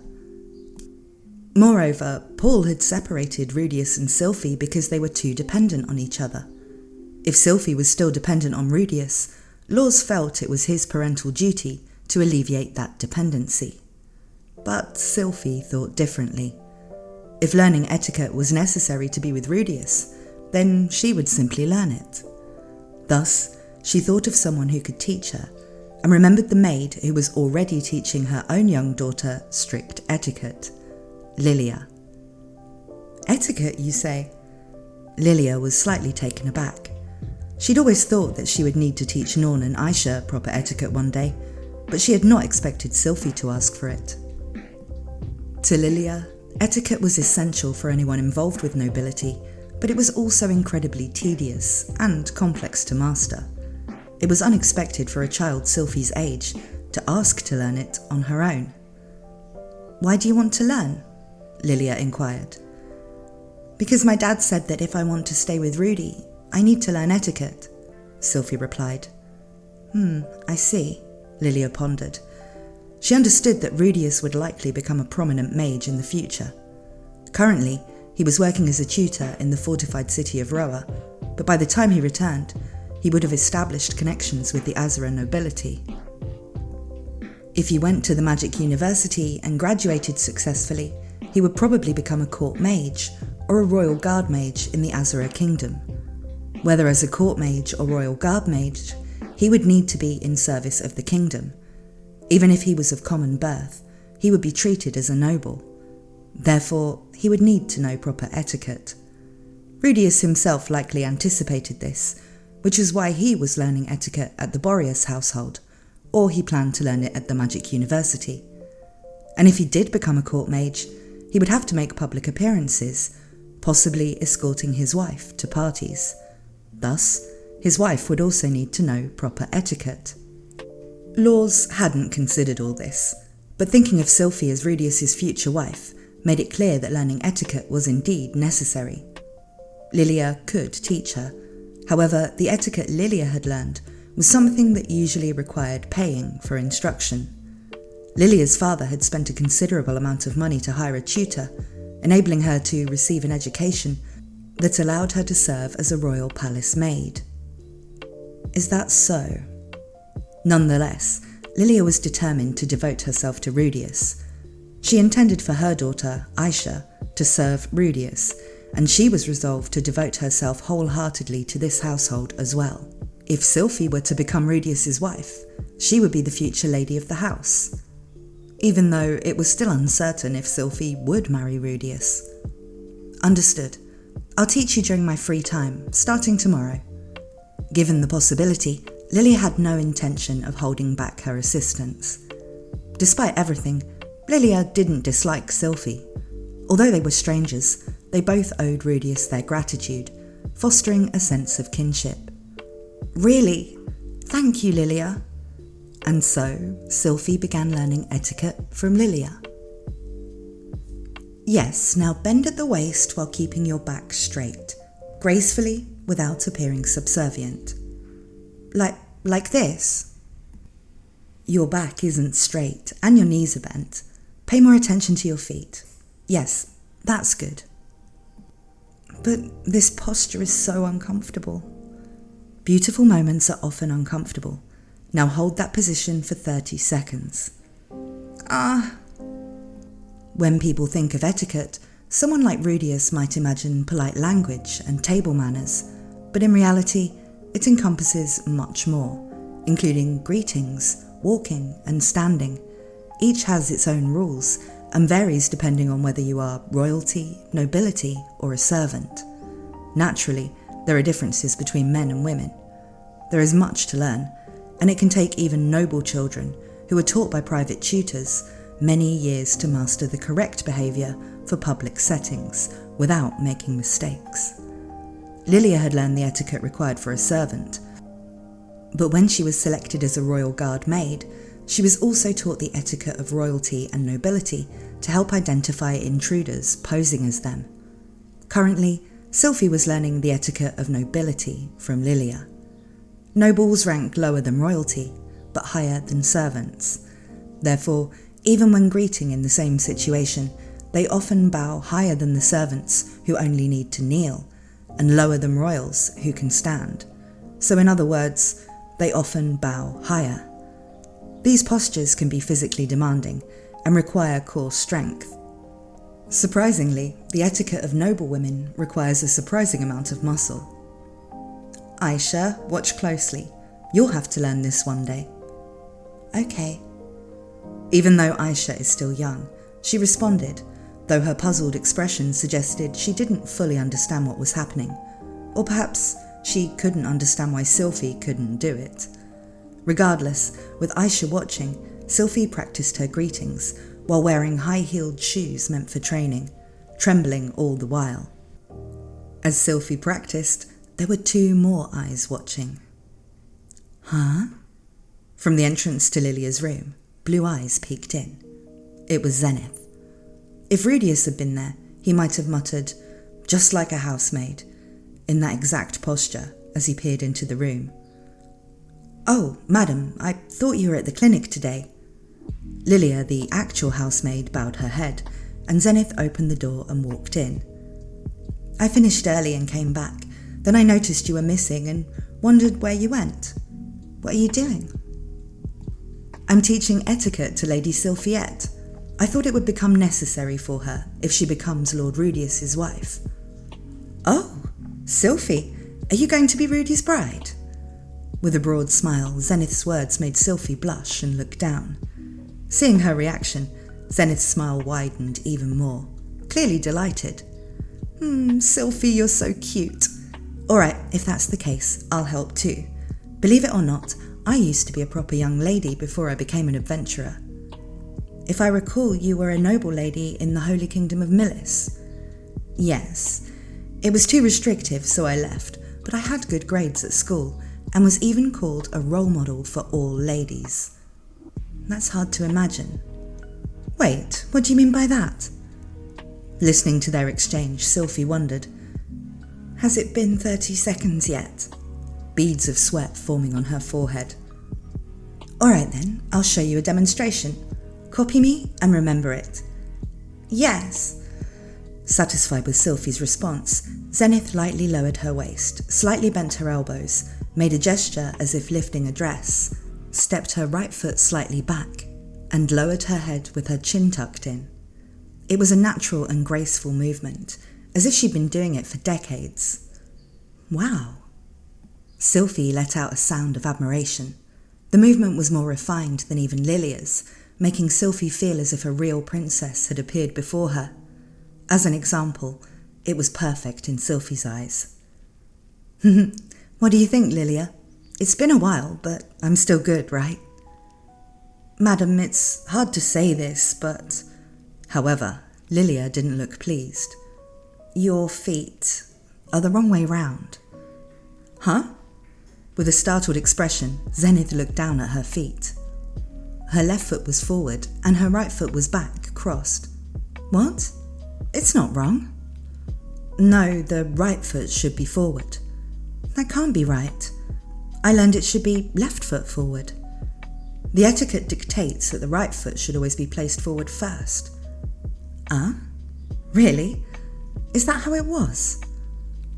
Moreover, Paul had separated Rudeus and Sylfie because they were too dependent on each other. If Sylfie was still dependent on Rudeus, Lors felt it was his parental duty to alleviate that dependency. But Sylfie thought differently. If learning etiquette was necessary to be with Rudeus, then she would simply learn it. Thus, she thought of someone who could teach her, and remembered the maid who was already teaching her own young daughter strict etiquette, Lilia. Etiquette, you say? Lilia was slightly taken aback. She'd always thought that she would need to teach Norn and Aisha proper etiquette one day, but she had not expected Sylfie to ask for it. To Lilia, etiquette was essential for anyone involved with nobility, but it was also incredibly tedious and complex to master. It was unexpected for a child Sylfie's age to ask to learn it on her own. "Why do you want to learn?" Lilia inquired. "Because my dad said that if I want to stay with Rudy, I need to learn etiquette," Sylfie replied. I see," Lilia pondered. She understood that Rudeus would likely become a prominent mage in the future. Currently, he was working as a tutor in the fortified city of Roa, but by the time he returned, he would have established connections with the Azura nobility. If he went to the magic university and graduated successfully, he would probably become a court mage or a royal guard mage in the Azura kingdom. Whether as a court mage or royal guard mage, he would need to be in service of the kingdom. Even if he was of common birth, he would be treated as a noble. Therefore, he would need to know proper etiquette. Rudeus himself likely anticipated this, which is why he was learning etiquette at the Boreas household, or he planned to learn it at the Magic University. And if he did become a court mage, he would have to make public appearances, possibly escorting his wife to parties. Thus, his wife would also need to know proper etiquette. Lors hadn't considered all this, but thinking of Sylfie as Rudeus's future wife made it clear that learning etiquette was indeed necessary. Lilia could teach her. However, the etiquette Lilia had learned was something that usually required paying for instruction. Lilia's father had spent a considerable amount of money to hire a tutor, enabling her to receive an education that allowed her to serve as a royal palace maid. Is that so? Nonetheless, Lilia was determined to devote herself to Rudeus. She intended for her daughter, Aisha, to serve Rudeus, and she was resolved to devote herself wholeheartedly to this household as well. If Sylfie were to become Rudeus's wife, she would be the future lady of the house, even though it was still uncertain if Sylfie would marry Rudeus. Understood. I'll teach you during my free time, starting tomorrow. Given the possibility, Lilia had no intention of holding back her assistance. Despite everything, Lilia didn't dislike Sylfie. Although they were strangers, they both owed Rudeus their gratitude, fostering a sense of kinship. Really? Thank you, Lilia. And so, Sylfie began learning etiquette from Lilia. Yes, now bend at the waist while keeping your back straight, gracefully without appearing subservient. Like this? Your back isn't straight and your knees are bent. Pay more attention to your feet. Yes, that's good. But this posture is so uncomfortable. Beautiful moments are often uncomfortable. Now hold that position for 30 seconds. When people think of etiquette, someone like Rudeus might imagine polite language and table manners, but in reality, it encompasses much more, including greetings, walking, and standing. Each has its own rules and varies depending on whether you are royalty, nobility, or a servant. Naturally, there are differences between men and women. There is much to learn, and it can take even noble children, who are taught by private tutors, many years to master the correct behaviour for public settings without making mistakes. Lilia had learned the etiquette required for a servant, but when she was selected as a royal guard maid, she was also taught the etiquette of royalty and nobility to help identify intruders posing as them. Currently, Sylfie was learning the etiquette of nobility from Lilia. Nobles rank lower than royalty, but higher than servants. Therefore, even when greeting in the same situation, they often bow higher than the servants who only need to kneel, and lower than royals who can stand. So in other words, they often bow higher. These postures can be physically demanding and require core strength. Surprisingly, the etiquette of noble women requires a surprising amount of muscle. Aisha, watch closely. You'll have to learn this one day. Okay. Even though Aisha is still young, she responded, though her puzzled expression suggested she didn't fully understand what was happening, or perhaps she couldn't understand why Sylfie couldn't do it. Regardless, with Aisha watching, Sylfie practiced her greetings while wearing high-heeled shoes meant for training, trembling all the while. As Sylfie practiced, there were 2 more eyes watching. Huh? From the entrance to Lilia's room, blue eyes peeked in. It was Zenith. If Rudeus had been there, he might have muttered, "Just like a housemaid," in that exact posture as he peered into the room. "Oh, madam, I thought you were at the clinic today." Lilia, the actual housemaid, bowed her head, and Zenith opened the door and walked in. "I finished early and came back. Then I noticed you were missing and wondered where you went. What are you doing?" "I'm teaching etiquette to Lady Sylphiette. I thought it would become necessary for her if she becomes Lord Rudeus's wife." "Oh, Sylfie, are you going to be Rudy's bride?" With a broad smile, Zenith's words made Sylfie blush and look down. Seeing her reaction, Zenith's smile widened even more, clearly delighted. Sylfie, you're so cute." "Alright, if that's the case, I'll help too. Believe it or not, I used to be a proper young lady before I became an adventurer." "If I recall, you were a noble lady in the Holy Kingdom of Milis." "Yes. It was too restrictive, so I left, but I had good grades at school and was even called a role model for all ladies." "That's hard to imagine." "Wait, what do you mean by that?" Listening to their exchange, Sylfie wondered, "Has it been 30 seconds yet?" Beads of sweat forming on her forehead. "Alright then, I'll show you a demonstration. Copy me and remember it." "Yes." Satisfied with Sylfie's response, Zenith lightly lowered her waist, slightly bent her elbows, made a gesture as if lifting a dress, stepped her right foot slightly back, and lowered her head with her chin tucked in. It was a natural and graceful movement, as if she'd been doing it for decades. Wow. Sylfie let out a sound of admiration. The movement was more refined than even Lilia's, making Sylfie feel as if a real princess had appeared before her. As an example, it was perfect in Sylfie's eyes. "What do you think, Lilia? It's been a while, but I'm still good, right?" "Madam, it's hard to say this, but..." However, Lilia didn't look pleased. "Your feet are the wrong way round." "Huh?" With a startled expression, Zenith looked down at her feet. Her left foot was forward and her right foot was back, crossed. "What? It's not wrong." "No, the right foot should be forward." "That can't be right. I learned it should be left foot forward." "The etiquette dictates that the right foot should always be placed forward first." Really? Is that how it was?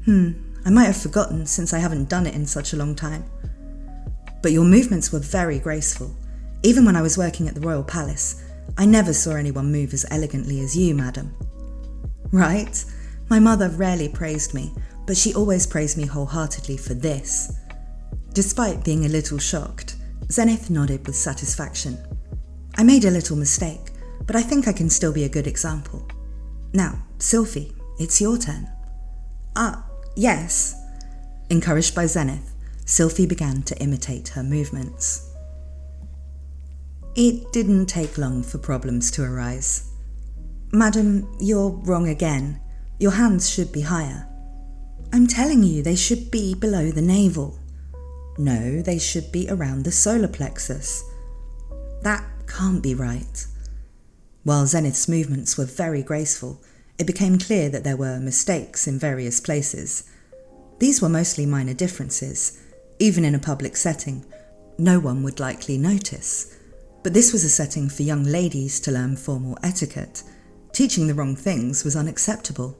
I might have forgotten since I haven't done it in such a long time. But your movements were very graceful. Even when I was working at the Royal Palace, I never saw anyone move as elegantly as you, madam." "Right? My mother rarely praised me, but she always praised me wholeheartedly for this." Despite being a little shocked, Zenith nodded with satisfaction. "I made a little mistake, but I think I can still be a good example. Now, Sylfie, it's your turn." Yes." Encouraged by Zenith, Sylfie began to imitate her movements. It didn't take long for problems to arise. "Madam, you're wrong again. Your hands should be higher." "I'm telling you, they should be below the navel." "No, they should be around the solar plexus." "That can't be right." While Zenith's movements were very graceful, it became clear that there were mistakes in various places. These were mostly minor differences. Even in a public setting, no one would likely notice. But this was a setting for young ladies to learn formal etiquette. Teaching the wrong things was unacceptable.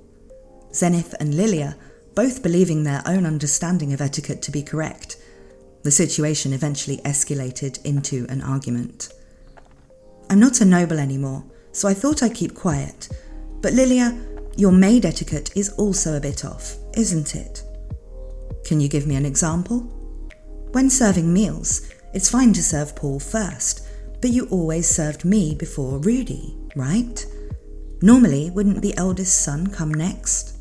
Zenith and Lilia both believing their own understanding of etiquette to be correct. The situation eventually escalated into an argument. "I'm not a noble anymore, so I thought I'd keep quiet. But Lilia, your maid etiquette is also a bit off, isn't it?" "Can you give me an example?" "When serving meals, it's fine to serve Paul first, but you always served me before Rudy, right? Normally, wouldn't the eldest son come next?"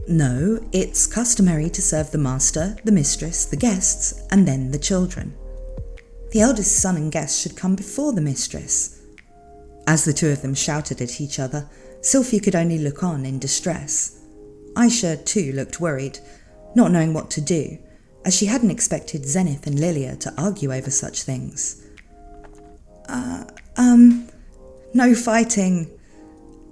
"No, it's customary to serve the master, the mistress, the guests, and then the children." "The eldest son and guests should come before the mistress." As the two of them shouted at each other, Sylfie could only look on in distress. Aisha, too, looked worried, not knowing what to do, as she hadn't expected Zenith and Lilia to argue over such things. No fighting."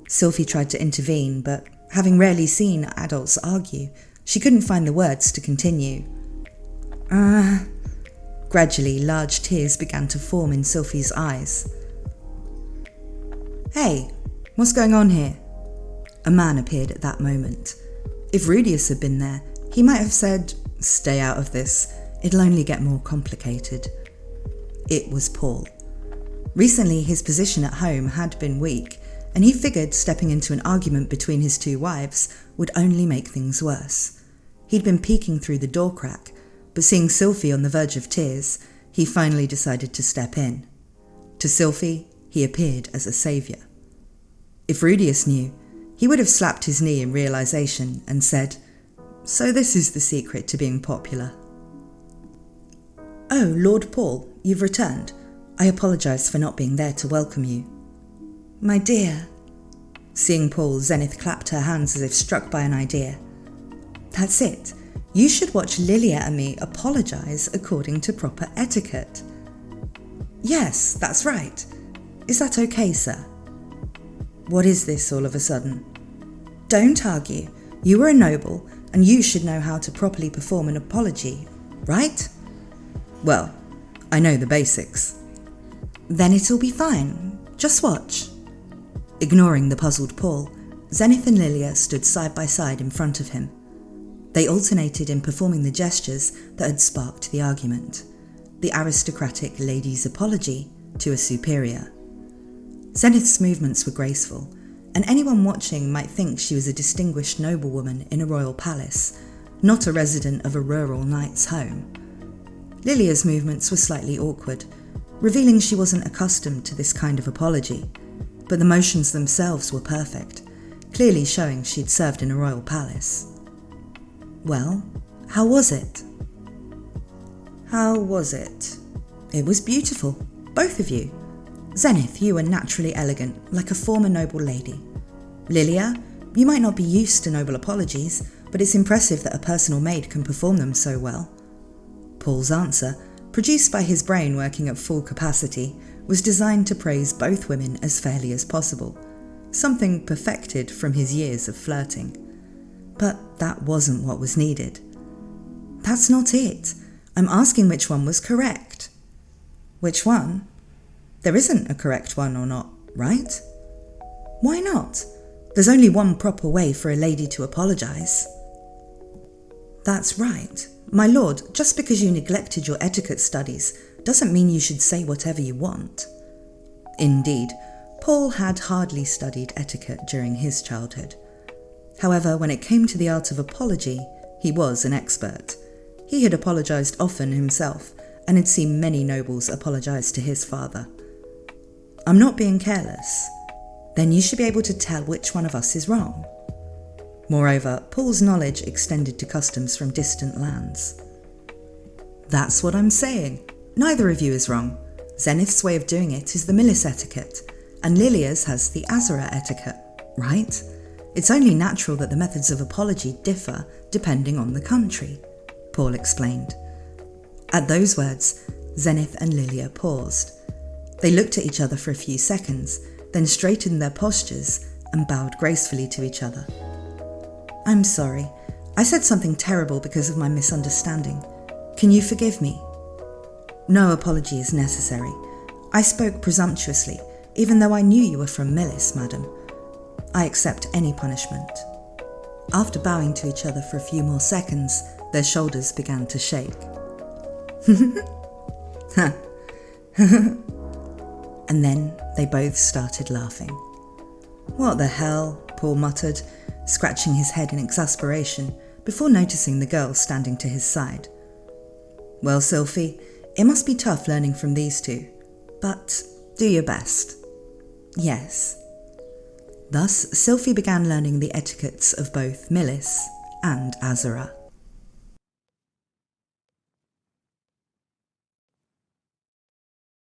Sylfie tried to intervene, but having rarely seen adults argue, she couldn't find the words to continue. Gradually, large tears began to form in Sylfie's eyes. "Hey, what's going on here?" A man appeared at that moment. If Rudeus had been there, he might have said, "Stay out of this, it'll only get more complicated." It was Paul. Recently, his position at home had been weak, and he figured stepping into an argument between his two wives would only make things worse. He'd been peeking through the door crack, but seeing Sylfie on the verge of tears, he finally decided to step in. To Sylfie, he appeared as a saviour. If Rudeus knew, he would have slapped his knee in realisation and said, "So this is the secret to being popular." "Oh, Lord Paul, you've returned. I apologise for not being there to welcome you." "My dear." Seeing Paul, Zenith clapped her hands as if struck by an idea. "That's it. You should watch Lilia and me apologise according to proper etiquette." "Yes, that's right. Is that okay, sir?" "What is this all of a sudden?" "Don't argue. You were a noble, and you should know how to properly perform an apology, right?" "Well, I know the basics." "Then it'll be fine. Just watch." Ignoring the puzzled Paul, Zenith and Lilia stood side by side in front of him. They alternated in performing the gestures that had sparked the argument. The aristocratic lady's apology to a superior. Zenith's movements were graceful, and anyone watching might think she was a distinguished noblewoman in a royal palace, not a resident of a rural knight's home. Lilia's movements were slightly awkward, revealing she wasn't accustomed to this kind of apology, but the motions themselves were perfect, clearly showing she'd served in a royal palace. Well, how was it? How was it? It was beautiful, both of you. Zenith, you were naturally elegant, like a former noble lady. Lilia, you might not be used to noble apologies, but it's impressive that a personal maid can perform them so well. Paul's answer, produced by his brain working at full capacity, was designed to praise both women as fairly as possible, something perfected from his years of flirting. But that wasn't what was needed. That's not it. I'm asking which one was correct. Which one? There isn't a correct one or not, right? Why not? There's only one proper way for a lady to apologise. That's right. My lord, just because you neglected your etiquette studies doesn't mean you should say whatever you want. Indeed, Paul had hardly studied etiquette during his childhood. However, when it came to the art of apology, he was an expert. He had apologised often himself and had seen many nobles apologise to his father. I'm not being careless. Then you should be able to tell which one of us is wrong. Moreover, Paul's knowledge extended to customs from distant lands. That's what I'm saying. Neither of you is wrong. Zenith's way of doing it is the Millis etiquette, and Lilia's has the Azura etiquette, right? It's only natural that the methods of apology differ depending on the country, Paul explained. At those words, Zenith and Lilia paused. They looked at each other for a few seconds, then straightened their postures and bowed gracefully to each other. I'm sorry. I said something terrible because of my misunderstanding. Can you forgive me? No apology is necessary. I spoke presumptuously, even though I knew you were from Millis, madam. I accept any punishment. After bowing to each other for a few more seconds, their shoulders began to shake. And then they both started laughing. What the hell, Paul muttered, scratching his head in exasperation before noticing the girl standing to his side. Well, Sylfie, it must be tough learning from these two, but do your best. Yes. Thus, Sylfie began learning the etiquettes of both Millis and Azura.